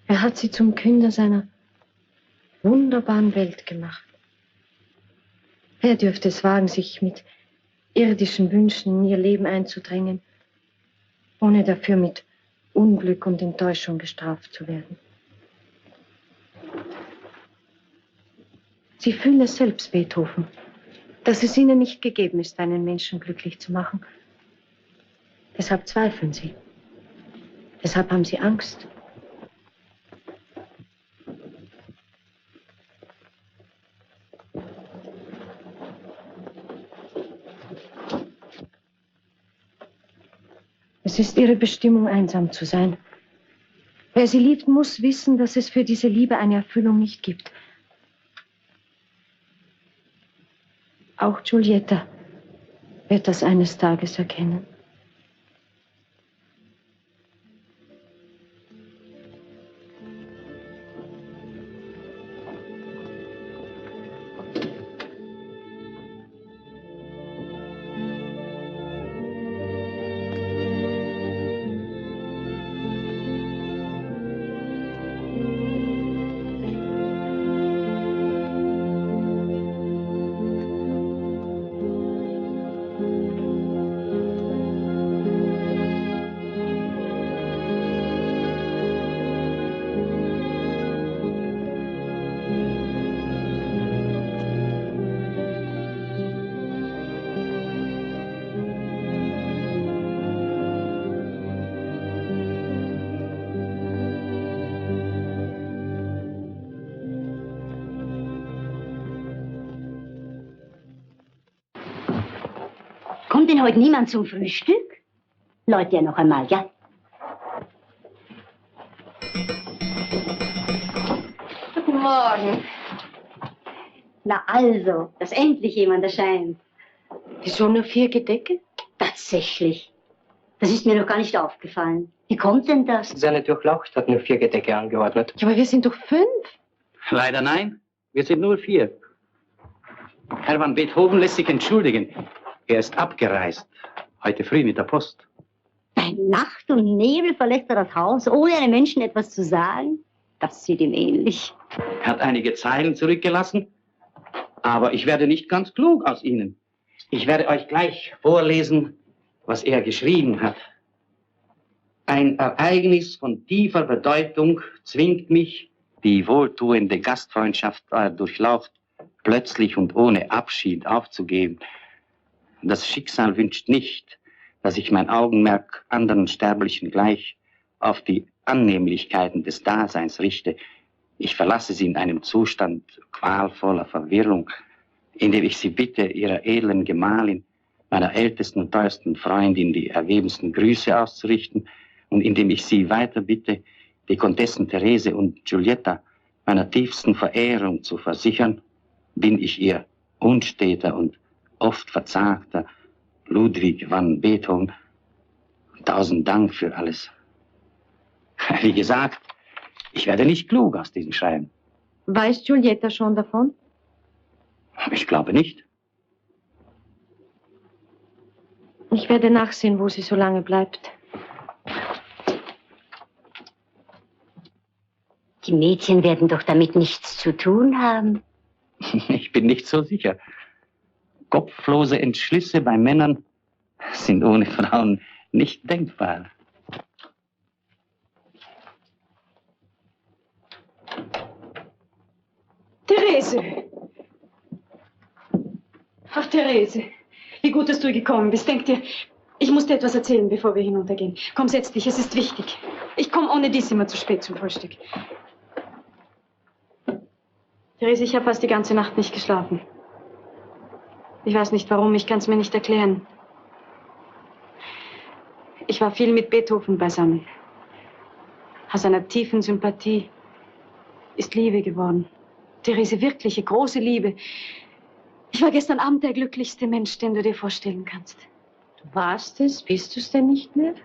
Er hat Sie zum Künder seiner wunderbaren Welt gemacht. Wer dürfte es wagen, sich mit irdischen Wünschen in ihr Leben einzudrängen, ohne dafür mit Unglück und Enttäuschung gestraft zu werden? Sie fühlen es selbst, Beethoven, dass es ihnen nicht gegeben ist, einen Menschen glücklich zu machen. Deshalb zweifeln sie. Deshalb haben sie Angst. Es ist ihre Bestimmung, einsam zu sein. Wer sie liebt, muss wissen, dass es für diese Liebe eine Erfüllung nicht gibt. Auch Giulietta wird das eines Tages erkennen.
Kommt denn heute niemand zum Frühstück? Leute, ja noch einmal, ja?
Guten Morgen.
Na also, dass endlich jemand erscheint.
Wieso nur 4 Gedecke?
Tatsächlich. Das ist mir noch gar nicht aufgefallen. Wie kommt denn das?
Seine Durchlaucht hat nur 4 Gedecke angeordnet.
Ja, aber wir sind doch 5.
Leider nein, wir sind nur 4. Herr van Beethoven lässt sich entschuldigen. Er ist abgereist, heute früh mit der Post.
Bei Nacht und Nebel verlässt er das Haus, ohne einem Menschen etwas zu sagen? Das sieht ihm ähnlich.
Er hat einige Zeilen zurückgelassen, aber ich werde nicht ganz klug aus ihnen. Ich werde euch gleich vorlesen, was er geschrieben hat. Ein Ereignis von tiefer Bedeutung zwingt mich, die wohltuende Gastfreundschaft eurer Durchlaucht plötzlich und ohne Abschied aufzugeben. Das Schicksal wünscht nicht, dass ich mein Augenmerk anderen Sterblichen gleich auf die Annehmlichkeiten des Daseins richte. Ich verlasse sie in einem Zustand qualvoller Verwirrung, in dem ich sie bitte, ihrer edlen Gemahlin, meiner ältesten und teuersten Freundin, die ergebensten Grüße auszurichten und in dem ich sie weiter bitte, die Komtessen Therese und Giulietta meiner tiefsten Verehrung zu versichern, bin ich ihr unsteter und oft verzagter Ludwig van Beethoven. 1000 Dank für alles. Wie gesagt, ich werde nicht klug aus diesem Schreiben.
Weiß Giulietta schon davon?
Ich glaube nicht.
Ich werde nachsehen, wo sie so lange bleibt.
Die Mädchen werden doch damit nichts zu tun haben.
Ich bin nicht so sicher. Kopflose Entschlüsse bei Männern sind ohne Frauen nicht denkbar.
Therese! Ach, Therese, wie gut, dass du gekommen bist. Denk dir, ich muss dir etwas erzählen, bevor wir hinuntergehen. Komm, setz dich, es ist wichtig. Ich komme ohne dies immer zu spät zum Frühstück. Therese, ich habe fast die ganze Nacht nicht geschlafen. Ich weiß nicht warum, ich kann es mir nicht erklären. Ich war viel mit Beethoven beisammen. Aus einer tiefen Sympathie ist Liebe geworden. Therese, wirkliche, große Liebe. Ich war gestern Abend der glücklichste Mensch, den du dir vorstellen kannst.
Du warst es? Bist du es denn nicht mehr?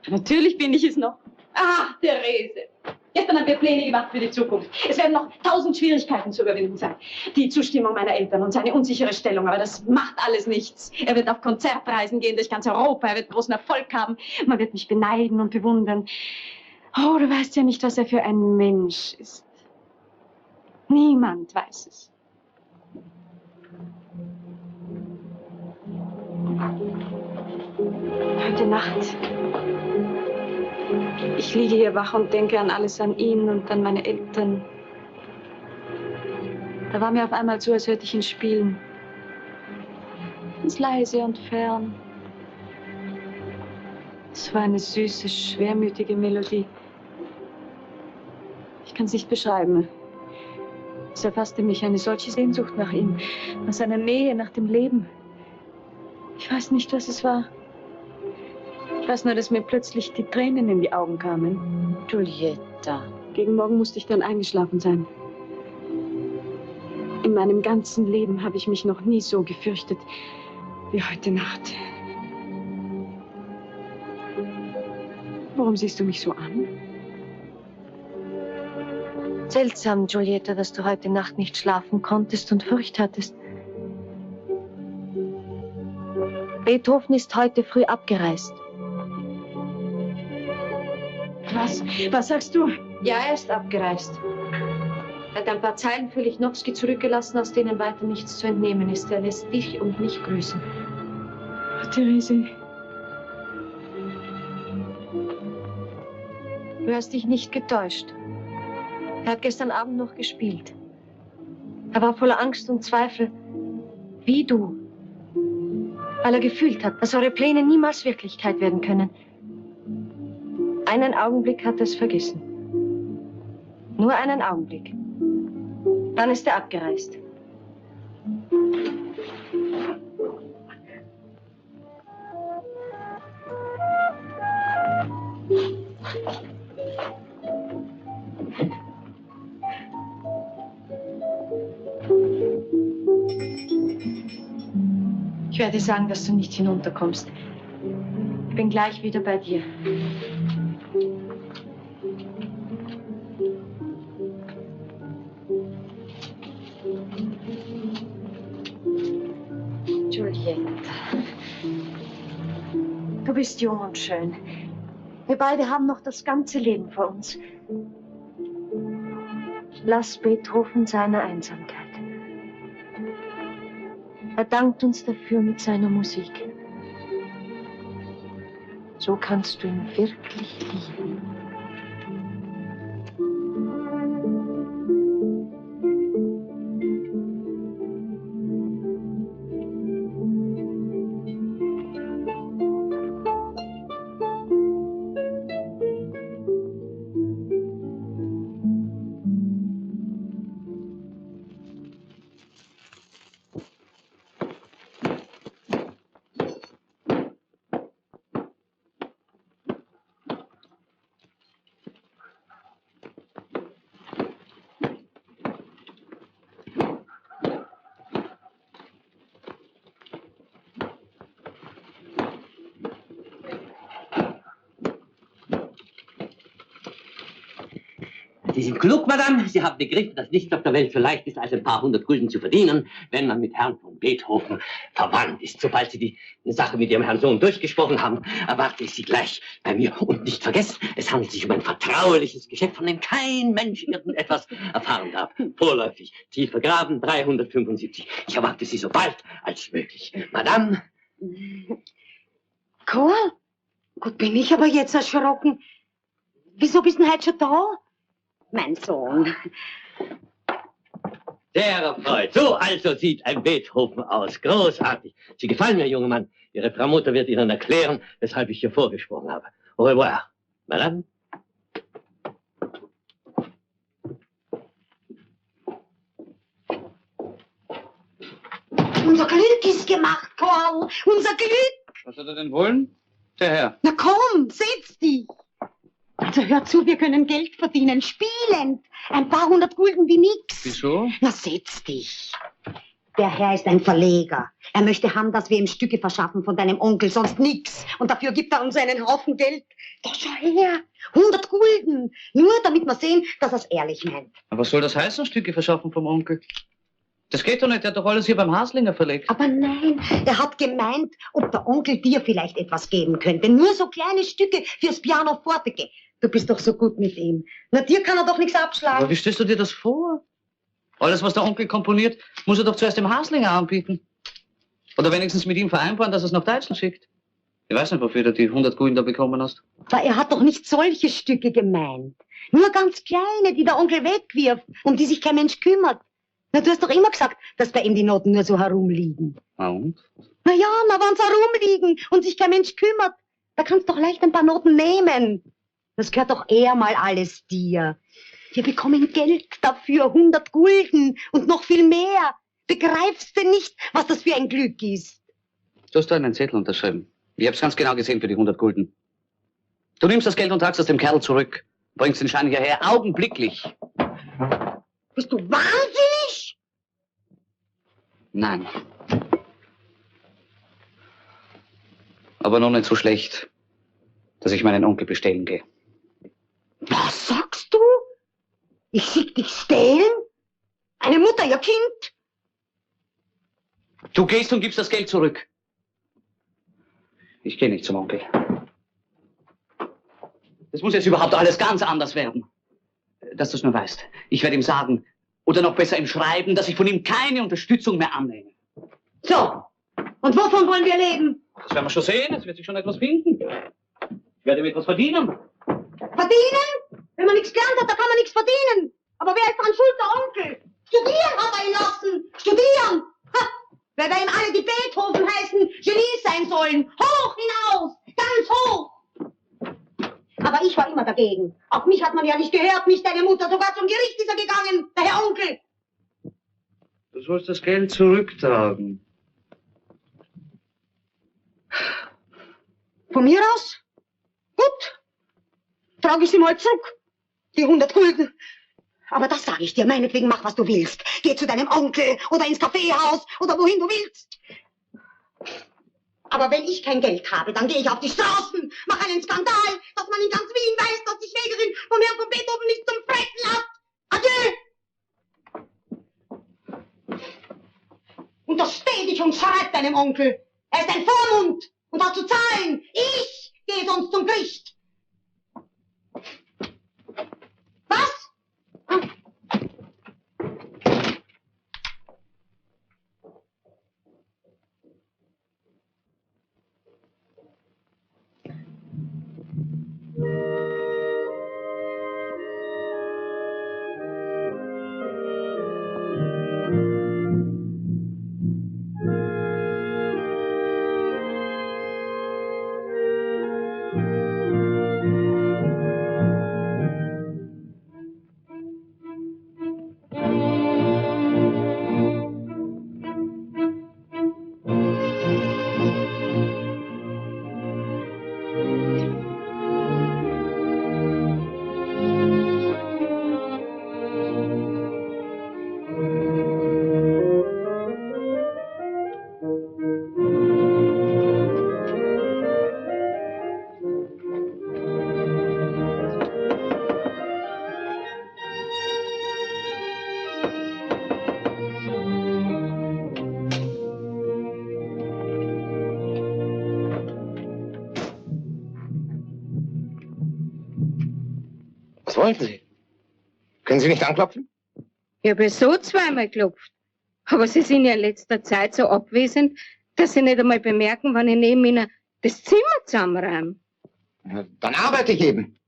Natürlich bin ich es noch. Ah, Therese. Gestern haben wir Pläne gemacht für die Zukunft. Es werden noch 1000 Schwierigkeiten zu überwinden sein. Die Zustimmung meiner Eltern und seine unsichere Stellung, aber das macht alles nichts. Er wird auf Konzertreisen gehen durch ganz Europa, er wird großen Erfolg haben. Man wird mich beneiden und bewundern. Oh, du weißt ja nicht, was er für ein Mensch ist. Niemand weiß es. Heute Nacht. Ich liege hier wach und denke an alles, an ihn und an meine Eltern. Da war mir auf einmal so, als hörte ich ihn spielen. Ganz leise und fern. Es war eine süße, schwermütige Melodie. Ich kann es nicht beschreiben. Es erfasste mich eine solche Sehnsucht nach ihm, nach seiner Nähe, nach dem Leben. Ich weiß nicht, was es war. Ich weiß nur, dass mir plötzlich die Tränen in die Augen kamen.
Giulietta.
Gegen Morgen musste ich dann eingeschlafen sein. In meinem ganzen Leben habe ich mich noch nie so gefürchtet wie heute Nacht. Warum siehst du mich so an?
Seltsam, Giulietta, dass du heute Nacht nicht schlafen konntest und Furcht hattest. Beethoven ist heute früh abgereist.
Was? Was sagst du?
Ja, er ist abgereist. Er hat ein paar Zeilen für Lichnowsky zurückgelassen, aus denen weiter nichts zu entnehmen ist. Er lässt dich und mich grüßen.
Oh, Therese.
Du hast dich nicht getäuscht. Er hat gestern Abend noch gespielt. Er war voller Angst und Zweifel, wie du. Weil er gefühlt hat, dass eure Pläne niemals Wirklichkeit werden können. Einen Augenblick hat er es vergessen. Nur einen Augenblick. Dann ist er abgereist. Ich werde sagen, dass du nicht hinunterkommst. Ich bin gleich wieder bei dir. Giulietta. Du bist jung und schön. Wir beide haben noch das ganze Leben vor uns. Lass Beethoven seine Einsamkeit. Er dankt uns dafür mit seiner Musik. So kannst du ihn wirklich lieben.
Sie sind klug, Madame. Sie haben begriffen, dass nichts auf der Welt so leicht ist, als ein paar hundert Gulden zu verdienen, wenn man mit Herrn von Beethoven verwandt ist. Sobald Sie die Sache mit Ihrem Herrn Sohn durchgesprochen haben, erwarte ich Sie gleich bei mir. Und nicht vergessen, es handelt sich um ein vertrauliches Geschäft, von dem kein Mensch irgendetwas erfahren darf. Vorläufig, tief vergraben, 375. Ich erwarte Sie so bald als möglich. Madame?
Karl? Gott, bin ich aber jetzt erschrocken. Wieso bist du denn heute schon da? Mein Sohn.
Sehr erfreut. So also sieht ein Beethoven aus. Großartig. Sie gefallen mir, junger Mann. Ihre Frau Mutter wird Ihnen erklären, weshalb ich hier vorgesprochen habe. Au revoir. Madame?
Unser Glück ist gemacht, Karl. Unser Glück.
Was hat er denn wollen? Der Herr.
Na komm, setz dich. Also hör zu, wir können Geld verdienen, spielend. Ein paar hundert Gulden wie nix.
Wieso?
Na, setz dich. Der Herr ist ein Verleger. Er möchte haben, dass wir ihm Stücke verschaffen von deinem Onkel, sonst nix. Und dafür gibt er uns einen Haufen Geld. Doch schau her, 100 Gulden. Nur damit wir sehen, dass er es ehrlich meint.
Aber was soll das heißen, Stücke verschaffen vom Onkel? Das geht doch nicht, der hat doch alles hier beim Haslinger verlegt.
Aber nein, er hat gemeint, ob der Onkel dir vielleicht etwas geben könnte. Nur so kleine Stücke fürs Pianoforte. Du bist doch so gut mit ihm. Na, dir kann er doch nichts abschlagen.
Aber wie stellst du dir das vor? Alles, was der Onkel komponiert, muss er doch zuerst dem Haslinger anbieten. Oder wenigstens mit ihm vereinbaren, dass er es nach Deutschland schickt. Ich weiß nicht, wofür du die 100 Gulden da bekommen hast.
Aber er hat doch nicht solche Stücke gemeint. Nur ganz kleine, die der Onkel wegwirft, um die sich kein Mensch kümmert. Na, du hast doch immer gesagt, dass bei ihm die Noten nur so herumliegen.
Na und?
Na ja, wenn sie herumliegen und sich kein Mensch kümmert, da kannst du doch leicht ein paar Noten nehmen. Das gehört doch eher mal alles dir. Wir bekommen Geld dafür, 100 Gulden und noch viel mehr. Begreifst du nicht, was das für ein Glück ist?
Du hast da einen Zettel unterschrieben. Ich hab's ganz genau gesehen für die 100 Gulden. Du nimmst das Geld und tragst es dem Kerl zurück. Bringst den Schein hierher, augenblicklich.
Bist du wahnsinnig?
Nein. Aber noch nicht so schlecht, dass ich meinen Onkel bestellen gehe.
Was sagst du? Ich schick dich stehlen? Eine Mutter, ihr Kind?
Du gehst und gibst das Geld zurück. Ich gehe nicht zum Onkel. Das muss jetzt überhaupt alles ganz anders werden. Dass du es nur weißt. Ich werde ihm sagen, oder noch besser ihm schreiben, dass ich von ihm keine Unterstützung mehr annehme.
So, und wovon wollen wir leben?
Das werden wir schon sehen, es wird sich schon etwas finden. Ich werde mir etwas verdienen.
Verdienen? Wenn man nichts gelernt hat, da kann man nichts verdienen. Aber wer ist dran schuld? Der Onkel. Studieren hat er ihn lassen. Studieren. Ha. Wer bei ihm alle, die Beethoven heißen, Genies sein sollen. Hoch hinaus. Ganz hoch. Aber ich war immer dagegen. Auf mich hat man ja nicht gehört, nicht deine Mutter. Sogar zum Gericht ist er gegangen, der Herr Onkel.
Du sollst das Geld zurücktragen.
Von mir aus? Gut. Trage ich sie mal zurück. Die 100 Gulden. Aber das sage ich dir, meinetwegen mach, was du willst. Geh zu deinem Onkel oder ins Kaffeehaus oder wohin du willst. Aber wenn ich kein Geld habe, dann gehe ich auf die Straßen, mache einen Skandal, dass man in ganz Wien weiß, dass die Schwägerin vom Herrn von Beethoven nicht zum Fressen hat. Adieu! Untersteh dich und schreib deinem Onkel. Er ist ein Vormund und hat zu zahlen. Ich gehe sonst zum Gericht. Was?
Was wollten Sie? Können Sie nicht anklopfen?
Ich habe so zweimal geklopft. Aber Sie sind ja in letzter Zeit so abwesend, dass Sie nicht einmal bemerken, wann ich neben Ihnen das Zimmer zusammenräume.
Dann arbeite ich eben.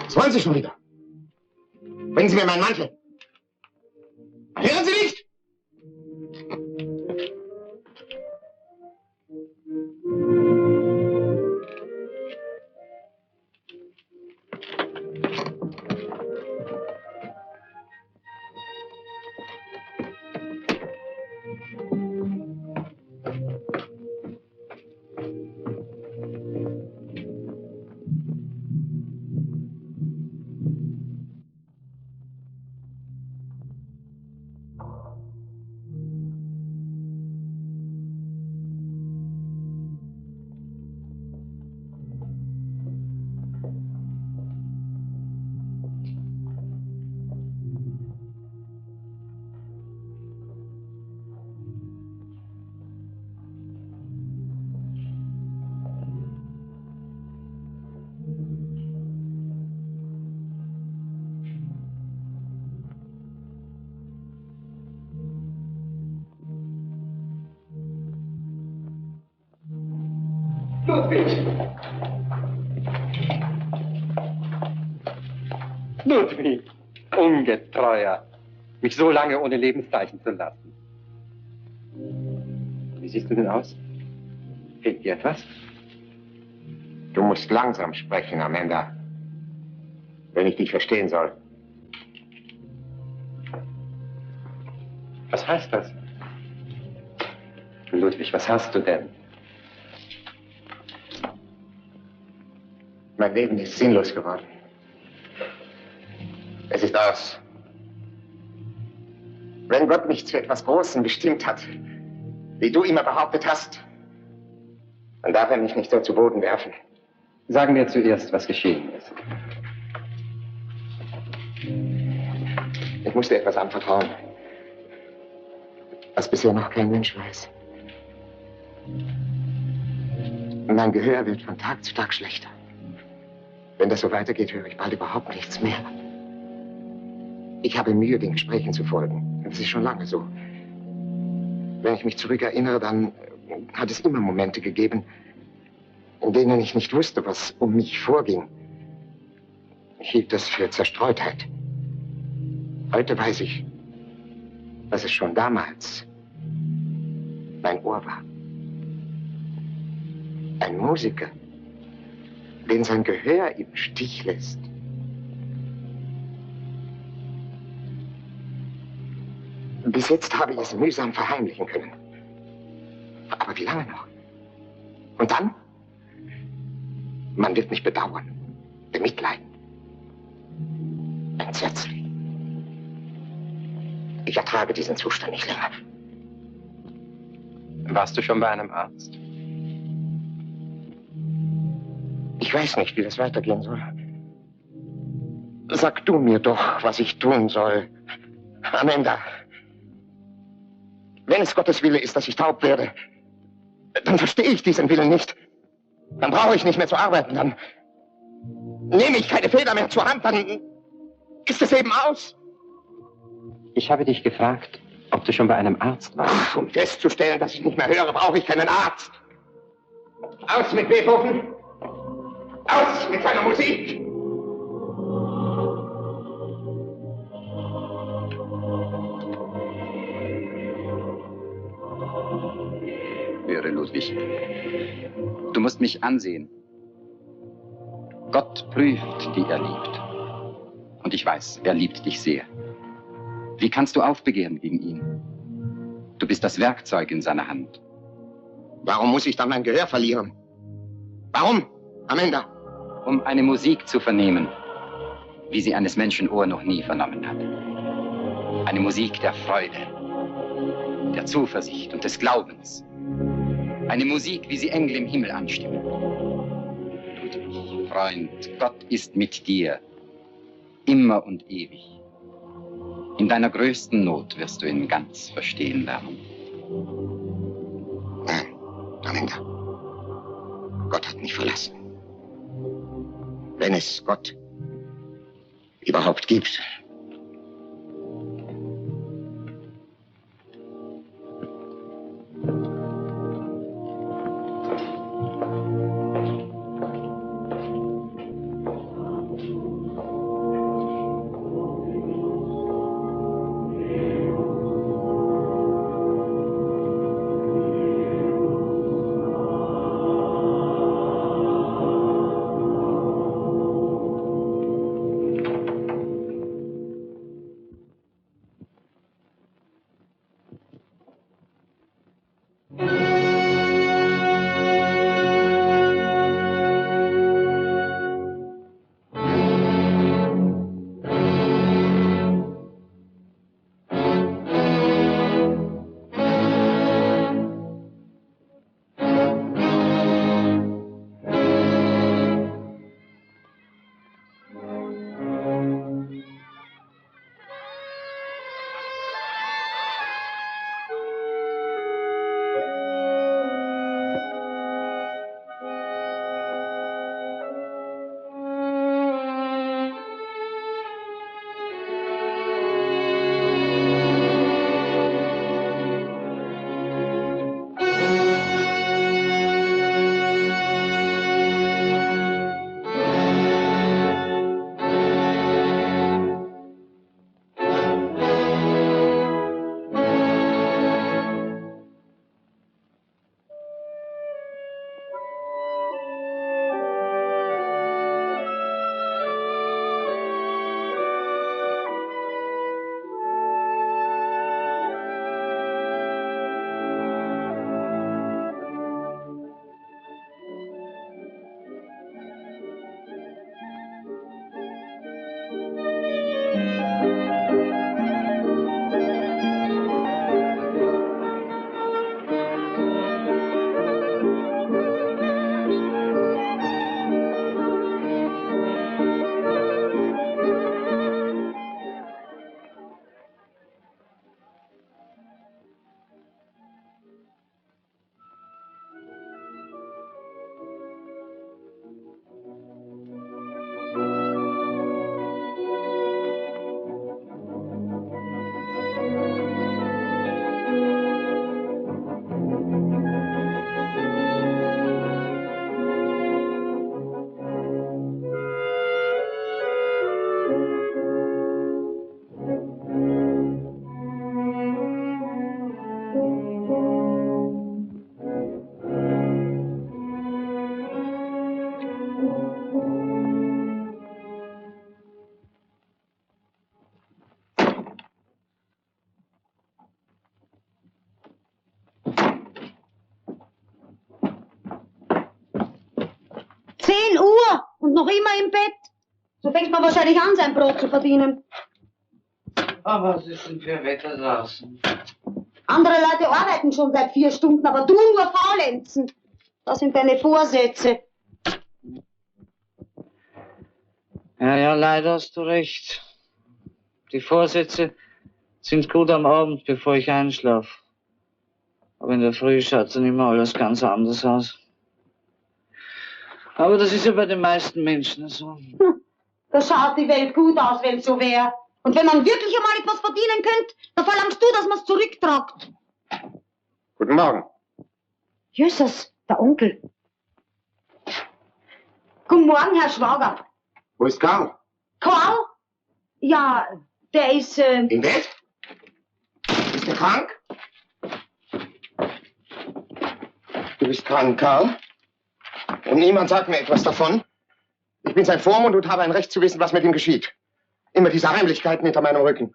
Was wollen Sie schon wieder? Bringen Sie mir meinen Mantel. Hören Sie nicht?
Ludwig! Ludwig, ungetreuer, mich so lange ohne Lebenszeichen zu lassen. Wie siehst du denn aus? Fehlt dir etwas?
Du musst langsam sprechen, Amanda. Wenn ich dich verstehen soll.
Was heißt das? Ludwig, was hast du denn?
Mein Leben ist sinnlos geworden. Es ist aus. Wenn Gott mich zu etwas Großem bestimmt hat, wie du immer behauptet hast, dann darf er mich nicht so zu Boden werfen.
Sagen wir zuerst, was geschehen ist.
Ich muss dir etwas anvertrauen, was bisher noch kein Mensch weiß. Mein Gehör wird von Tag zu Tag schlechter. Wenn das so weitergeht, höre ich bald überhaupt nichts mehr. Ich habe Mühe, den Gesprächen zu folgen. Das ist schon lange so. Wenn ich mich zurückerinnere, dann hat es immer Momente gegeben, in denen ich nicht wusste, was um mich vorging. Ich hielt das für Zerstreutheit. Heute weiß ich, dass es schon damals mein Ohr war. Ein Musiker, den sein Gehör im Stich lässt. Bis jetzt habe ich es mühsam verheimlichen können. Aber wie lange noch? Und dann? Man wird mich bedauern, bemitleiden. Entsetzlich. Ich ertrage diesen Zustand nicht länger.
Warst du schon bei einem Arzt?
Ich weiß nicht, wie das weitergehen soll. Sag du mir doch, was ich tun soll. Amanda. Wenn es Gottes Wille ist, dass ich taub werde, dann verstehe ich diesen Willen nicht. Dann brauche ich nicht mehr zu arbeiten. Dann nehme ich keine Feder mehr zur Hand. Dann ist es eben aus.
Ich habe dich gefragt, ob du schon bei einem Arzt warst.
Ach, um festzustellen, dass ich nicht mehr höre, brauche ich keinen Arzt. Aus mit Beethoven. Aus mit seiner Musik.
Höre, Ludwig. Du musst mich ansehen. Gott prüft, die er liebt. Und ich weiß, er liebt dich sehr. Wie kannst du aufbegehren gegen ihn? Du bist das Werkzeug in seiner Hand.
Warum muss ich dann mein Gehör verlieren? Warum, Amanda?
Um eine Musik zu vernehmen, wie sie eines Menschen Ohr noch nie vernommen hat. Eine Musik der Freude, der Zuversicht und des Glaubens. Eine Musik, wie sie Engel im Himmel anstimmen. Ludwig, Freund, Gott ist mit dir. Immer und ewig. In deiner größten Not wirst du ihn ganz verstehen lernen.
Nein, Amanda. Gott hat mich verlassen. Wenn es Gott überhaupt gibt.
10 Uhr und noch immer im Bett. So fängt man wahrscheinlich an, sein Brot zu verdienen.
Aber was ist denn für Wetter draußen?
Andere Leute arbeiten schon seit 4 Stunden, aber du nur faulenzen. Das sind deine Vorsätze.
Ja, leider hast du recht. Die Vorsätze sind gut am Abend, bevor ich einschlafe. Aber in der Früh schaut dann immer alles ganz anders aus. Aber das ist ja bei den meisten Menschen so.
Da schaut die Welt gut aus, wenn es so wäre. Und wenn man wirklich einmal etwas verdienen könnte, dann verlangst du, dass man es zurücktragt.
Guten Morgen.
Jesus, der Onkel. Guten Morgen, Herr Schwager.
Wo ist Karl?
Karl? Ja, der ist...
Im Bett? Ist er krank? Du bist krank, Karl? Und niemand sagt mir etwas davon. Ich bin sein Vormund und habe ein Recht zu wissen, was mit ihm geschieht. Immer diese Heimlichkeiten hinter meinem Rücken.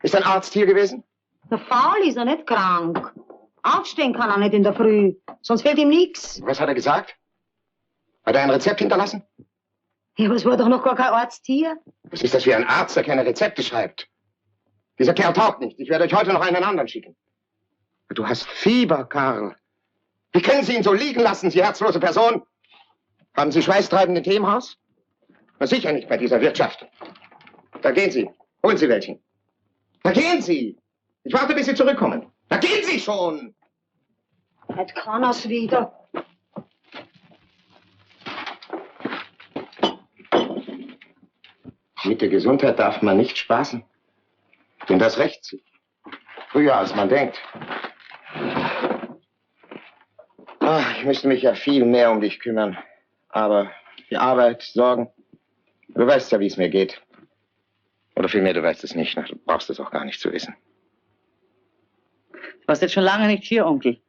Ist ein Arzt hier gewesen?
Na, faul ist er nicht krank. Aufstehen kann er nicht in der Früh, sonst fehlt ihm nichts.
Was hat er gesagt? Hat er ein Rezept hinterlassen?
Ja, aber es war doch noch gar kein Arzt hier.
Was ist das für ein Arzt, der keine Rezepte schreibt? Dieser Kerl taugt nicht. Ich werde euch heute noch einen anderen schicken. Du hast Fieber, Karl. Wie können Sie ihn so liegen lassen, Sie herzlose Person? Haben Sie schweißtreibenden Tee im Haus? Na sicher nicht bei dieser Wirtschaft. Da gehen Sie. Holen Sie welchen. Da gehen Sie. Ich warte, bis Sie zurückkommen. Da gehen Sie schon.
Jetzt kann er's wieder.
Mit der Gesundheit darf man nicht spaßen. Denn das rächt sich. Früher, als man denkt. Ich müsste mich ja viel mehr um dich kümmern. Aber die Arbeit, Sorgen, du weißt ja, wie es mir geht. Oder vielmehr, du weißt es nicht. Du brauchst es auch gar nicht zu wissen.
Du warst jetzt schon lange nicht hier, Onkel.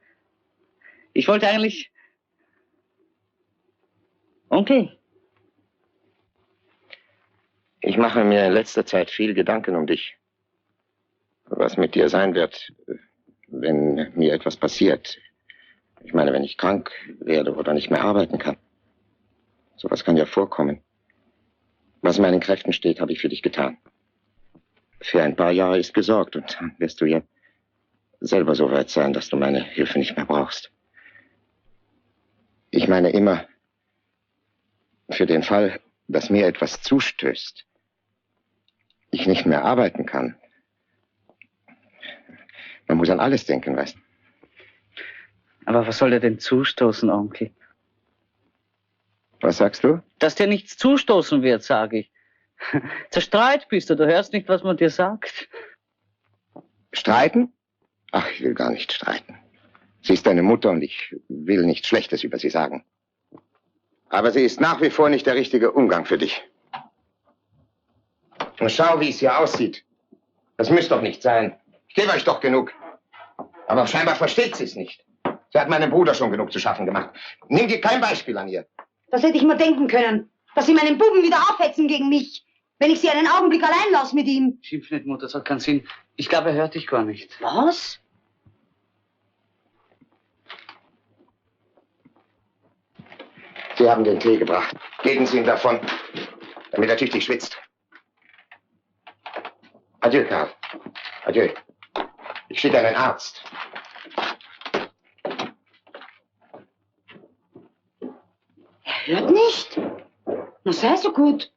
Ich wollte eigentlich... Onkel?
Ich mache mir in letzter Zeit viel Gedanken um dich. Was mit dir sein wird, wenn mir etwas passiert. Ich meine, wenn ich krank werde oder nicht mehr arbeiten kann. Sowas kann ja vorkommen. Was in meinen Kräften steht, habe ich für dich getan. Für ein paar Jahre ist gesorgt und dann wirst du ja selber so weit sein, dass du meine Hilfe nicht mehr brauchst. Ich meine immer, für den Fall, dass mir etwas zustößt, ich nicht mehr arbeiten kann. Man muss an alles denken, weißt du.
Aber was soll dir denn zustoßen, Onkel?
Was sagst du?
Dass dir nichts zustoßen wird, sage ich. Zerstreut bist du hörst nicht, was man dir sagt.
Streiten? Ach, ich will gar nicht streiten. Sie ist deine Mutter und ich will nichts Schlechtes über sie sagen. Aber sie ist nach wie vor nicht der richtige Umgang für dich. Und schau, wie es hier aussieht. Das müsste doch nicht sein. Ich gebe euch doch genug. Aber scheinbar versteht sie es nicht. Sie hat meinem Bruder schon genug zu schaffen gemacht. Nimm dir kein Beispiel an ihr.
Das hätte ich mir denken können, dass sie meinen Buben wieder aufhetzen gegen mich, wenn ich sie einen Augenblick allein lasse mit ihm.
Schimpf nicht, Mutter, das hat keinen Sinn. Ich glaube, er hört dich gar nicht.
Was?
Sie haben den Tee gebracht. Geben Sie ihm davon, damit er tüchtig schwitzt. Adieu, Karl. Adieu. Ich schicke einen Arzt.
Er hört nicht? Na, sei so gut.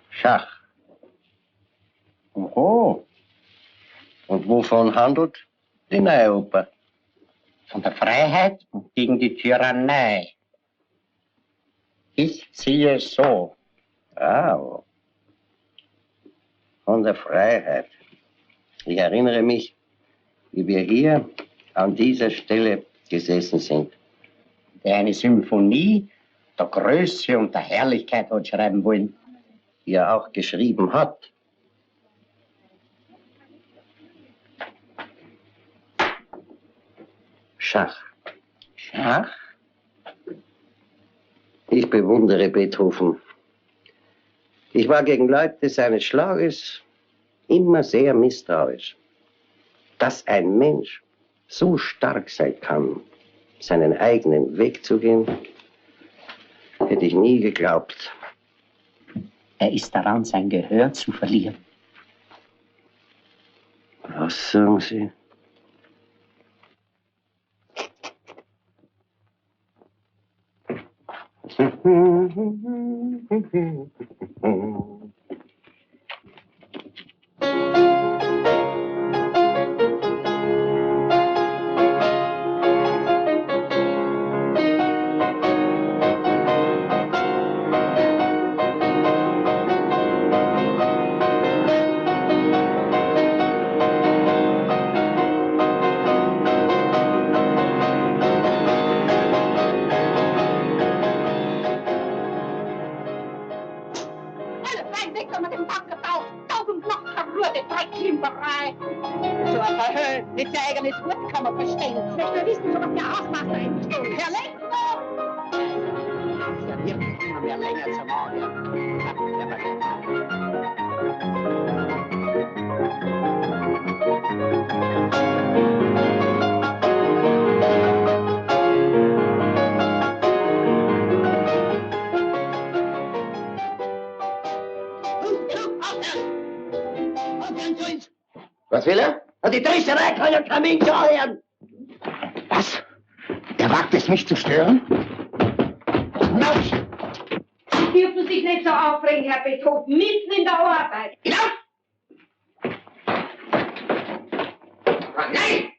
Schach. Oh. Und wovon handelt die neue Oper? Von der Freiheit gegen die Tyrannei. Ich ziehe so. Ah. Von der Freiheit. Ich erinnere mich, wie wir hier an dieser Stelle gesessen sind. Der eine Symphonie der Größe und der Herrlichkeit hat schreiben wollen, die er auch geschrieben hat. Schach. Schach? Ich bewundere Beethoven. Ich war gegen Leute seines Schlages immer sehr misstrauisch. Dass ein Mensch so stark sein kann, seinen eigenen Weg zu gehen, hätte ich nie geglaubt.
Er ist daran, sein Gehör zu verlieren.
Was sagen Sie?
So ein Verhör mit der eigenes Wort kann man verstehen. Ich möchte nur wissen, was der Hausmeister eigentlich tut. Herr Lenkner!
Ja, wird immer mehr länger zum Morgen.
Was will er?
Und die Drescherei kann den Kamin steuern.
Was? Er wagt es, mich zu stören? Hinaus!
Sie dürfen sich nicht so aufregen, Herr Beethoven, mitten in der Arbeit.
Hinaus! Nein!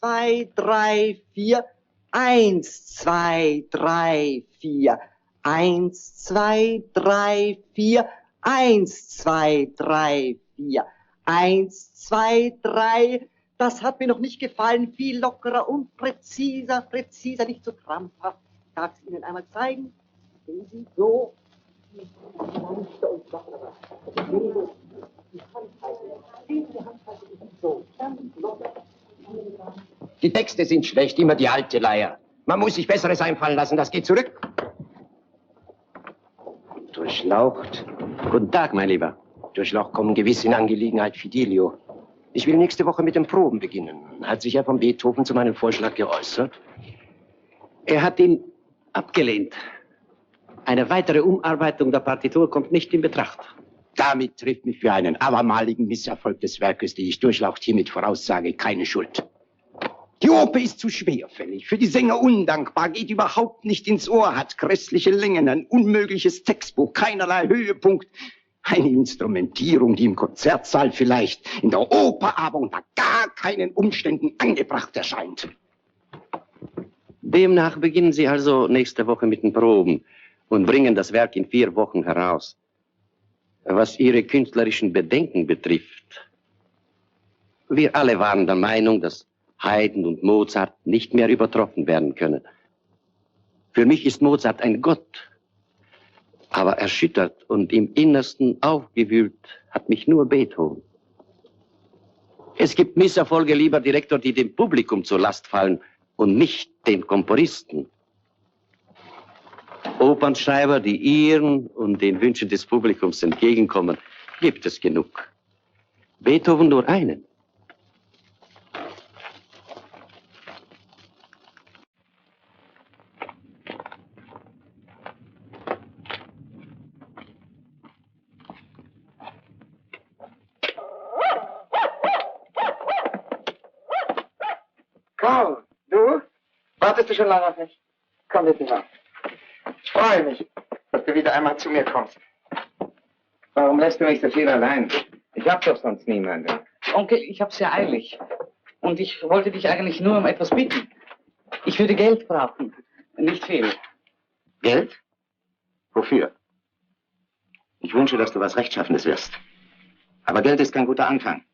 Zwei, drei, vier. 1, 2, 3, 4. 1, 2, 3, 4. 1, 2, 3, 4. 1, 2, 3. Das hat mir noch nicht gefallen. Viel lockerer und präziser, präziser, nicht so krampfhaft. Ich darf es Ihnen einmal zeigen. Sehen Sie, so. Leichter und lockerer. Die Handhaltung ist so. Ganz locker.
Die Texte sind schlecht, immer die alte Leier. Man muss sich Besseres einfallen lassen, das geht zurück. Durchlaucht. Guten Tag, mein Lieber. Durchlaucht kommen gewiss in Angelegenheit Fidelio. Ich will nächste Woche mit den Proben beginnen. Hat sich Herr von Beethoven zu meinem Vorschlag geäußert?
Er hat ihn abgelehnt. Eine weitere Umarbeitung der Partitur kommt nicht in Betracht.
Damit trifft mich für einen abermaligen Misserfolg des Werkes, die ich Durchlaucht hiermit voraussage, keine Schuld. Die Oper ist zu schwerfällig, für die Sänger undankbar, geht überhaupt nicht ins Ohr, hat grässliche Längen, ein unmögliches Textbuch, keinerlei Höhepunkt. Eine Instrumentierung, die im Konzertsaal vielleicht, in der Oper aber unter gar keinen Umständen angebracht erscheint.
Demnach beginnen Sie also nächste Woche mit den Proben und bringen das Werk in 4 Wochen heraus. Was Ihre künstlerischen Bedenken betrifft, wir alle waren der Meinung, dass Haydn und Mozart nicht mehr übertroffen werden können. Für mich ist Mozart ein Gott, aber erschüttert und im Innersten aufgewühlt hat mich nur Beethoven. Es gibt Misserfolge, lieber Direktor, die dem Publikum zur Last fallen und nicht den Komponisten. Opernschreiber, die ihren und den Wünschen des Publikums entgegenkommen, gibt es genug. Beethoven nur einen.
Karl, du? Wartest du schon lange auf mich? Komm bitte mal. Ich freue mich, dass du wieder einmal zu mir kommst. Warum lässt du mich so viel allein? Ich hab doch sonst niemanden.
Onkel, ich hab's ja eilig. Und ich wollte dich eigentlich nur um etwas bitten. Ich würde Geld brauchen. Nicht viel.
Geld? Wofür? Ich wünsche, dass du was Rechtschaffendes wirst. Aber Geld ist kein guter Anfang.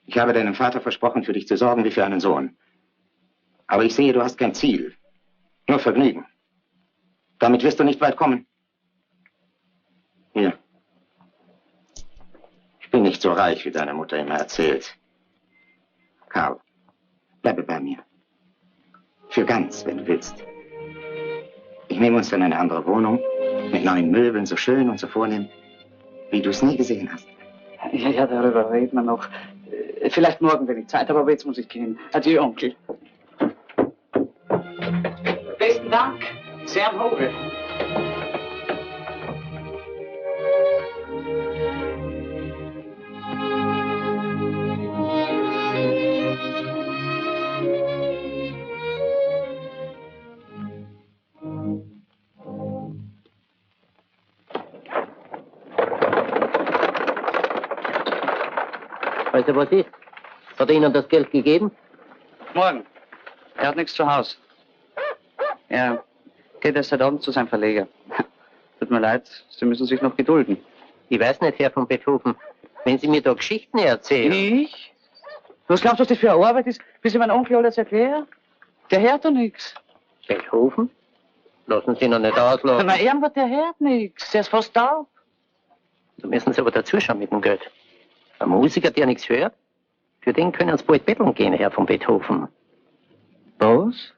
Ich habe deinem Vater versprochen, für dich zu sorgen wie für einen Sohn. Aber ich sehe, du hast kein Ziel. Nur Vergnügen. Damit wirst du nicht weit kommen. Hier. Ich bin nicht so reich, wie deine Mutter immer erzählt. Karl, bleibe bei mir. Für ganz, wenn du willst. Ich nehme uns dann eine andere Wohnung, mit neuen Möbeln, so schön und so vornehm, wie du es nie gesehen hast.
Ja, darüber reden wir noch. Vielleicht morgen, wenn ich Zeit habe, aber jetzt muss ich gehen. Adieu, Onkel. Besten Dank. Sehr am Hoge.
Weißt du, was ist? Hat er Ihnen das Geld gegeben?
Morgen. Er hat nichts zu Hause. Er geht erst heute Abend zu seinem Verleger. Tut mir leid, Sie müssen sich noch gedulden.
Ich weiß nicht, Herr von Beethoven. Wenn Sie mir da Geschichten erzählen.
Ich? Was glaubst du, was das für eine Arbeit ist, bis ich meinem Onkel alles erkläre? Der hört doch nichts.
Beethoven? Lassen Sie ihn noch nicht auslassen.
Na, irgendwas, der hört nichts. Der ist fast taub.
Da müssen Sie aber dazuschauen mit dem Geld. Ein Musiker, der nichts hört, für den können Sie bald betteln gehen, Herr von Beethoven.
Was?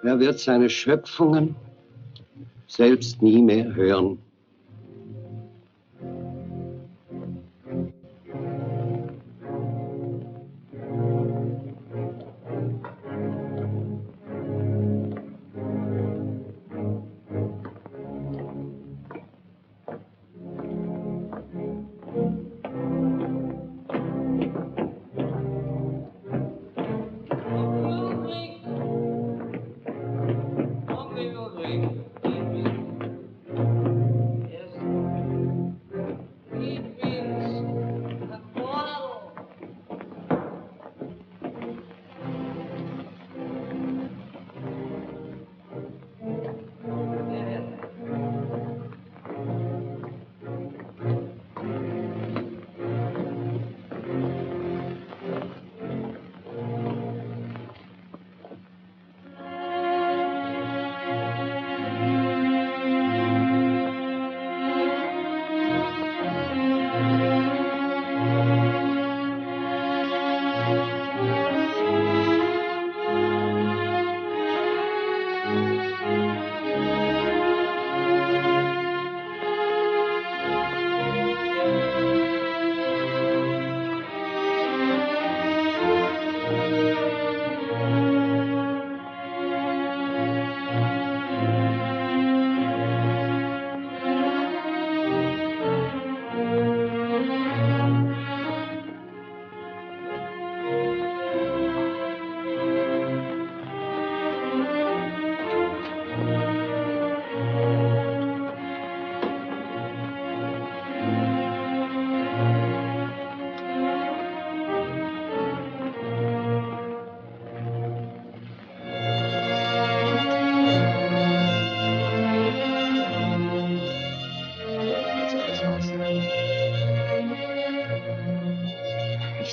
Er wird seine Schöpfungen selbst nie mehr hören.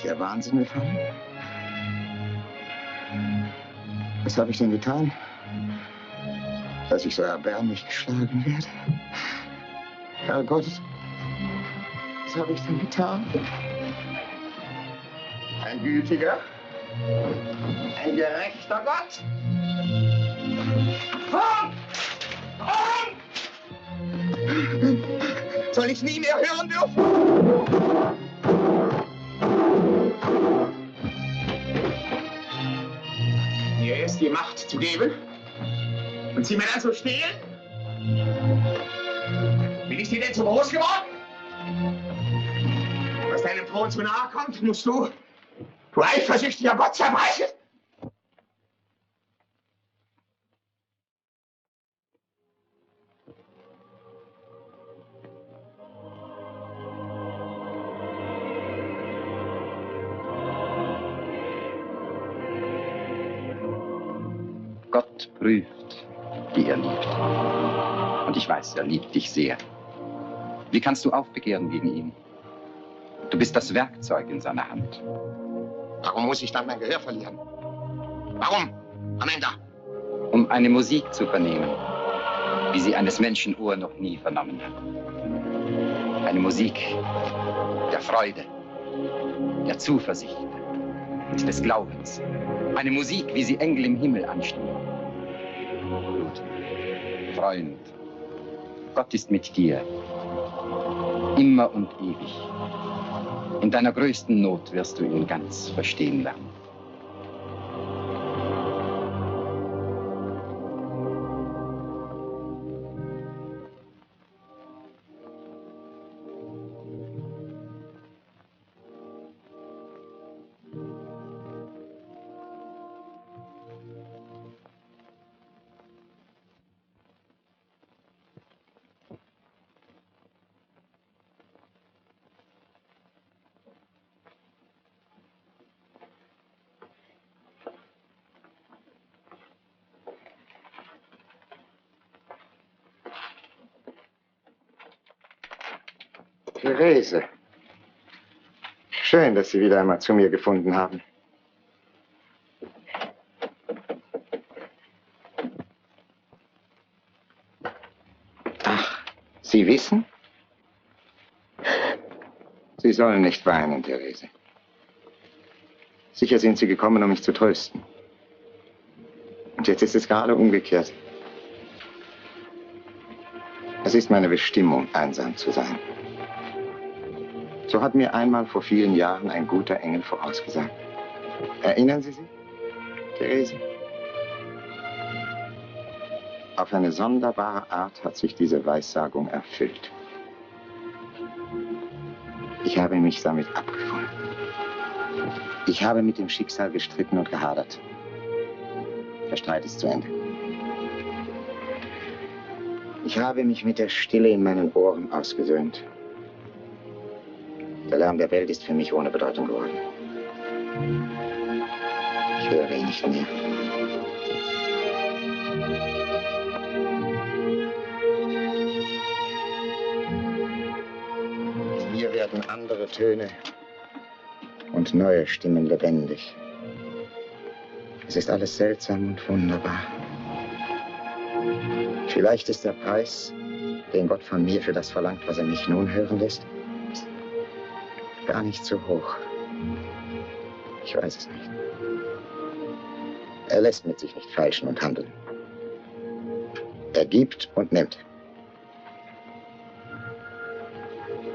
Der Wahnsinn befallen? Was habe ich denn getan, dass ich so erbärmlich geschlagen werde? Herrgott, was habe ich denn getan? Ein gütiger, ein gerechter Gott? Warum? Soll ich nie mehr hören dürfen? Mir erst die Macht zu geben und sie mir dann zu stehlen? Bin ich dir denn zu groß geworden? Was deinem Thron zu nahe kommt, musst du eifersüchtiger Gott, zerbrechen?
Gott prüft, die er liebt. Und ich weiß, er liebt dich sehr. Wie kannst du aufbegehren gegen ihn? Du bist das Werkzeug in seiner Hand.
Warum muss ich dann mein Gehör verlieren? Warum, Amanda?
Um eine Musik zu vernehmen, wie sie eines Menschen Ohr noch nie vernommen hat. Eine Musik der Freude, der Zuversicht und des Glaubens. Eine Musik, wie sie Engel im Himmel anstimmen. Gut, Freund, Gott ist mit dir. Immer und ewig. In deiner größten Not wirst du ihn ganz verstehen lernen.
Therese. Schön, dass Sie wieder einmal zu mir gefunden haben. Ach, Sie wissen? Sie sollen nicht weinen, Therese. Sicher sind Sie gekommen, um mich zu trösten. Und
jetzt ist es gerade umgekehrt. Es ist meine Bestimmung, einsam zu sein. So hat mir einmal vor vielen Jahren ein guter Engel vorausgesagt. Erinnern Sie sich, Therese? Auf eine sonderbare Art hat sich diese Weissagung erfüllt. Ich habe mich damit abgefunden. Ich habe mit dem Schicksal gestritten und gehadert. Der Streit ist zu Ende. Ich habe mich mit der Stille in meinen Ohren ausgesöhnt. Der Lärm der Welt ist für mich ohne Bedeutung geworden. Ich höre ihn nicht mehr. In mir werden andere Töne und neue Stimmen lebendig. Es ist alles seltsam und wunderbar. Vielleicht ist der Preis, den Gott von mir für das verlangt, was er mich nun hören lässt, gar nicht so hoch. Ich weiß es nicht. Er lässt mit sich nicht feilschen und handeln. Er gibt und nimmt.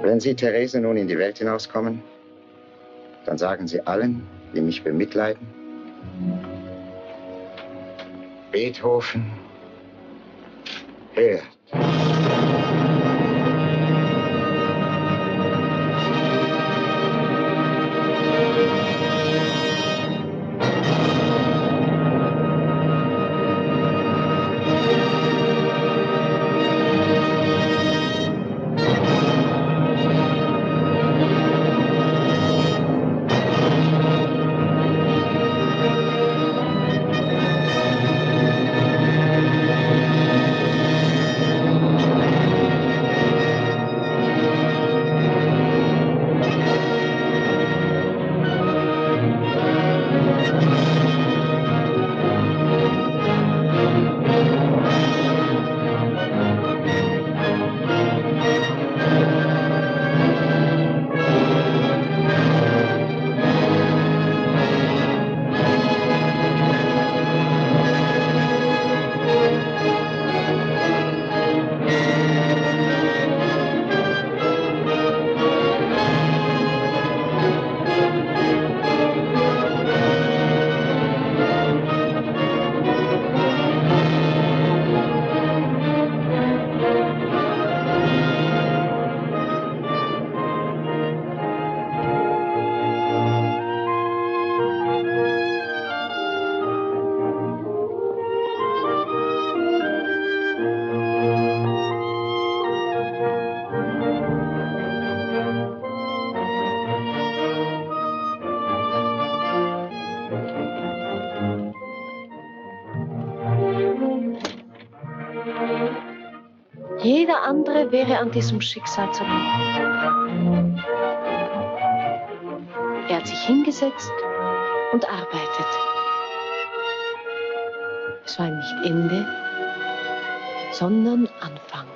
Wenn Sie, Therese, nun in die Welt hinauskommen, dann sagen Sie allen, die mich bemitleiden, Beethoven hört.
Jeder andere wäre an diesem Schicksal zerbrochen. Er hat sich hingesetzt und arbeitet. Es war nicht Ende, sondern Anfang.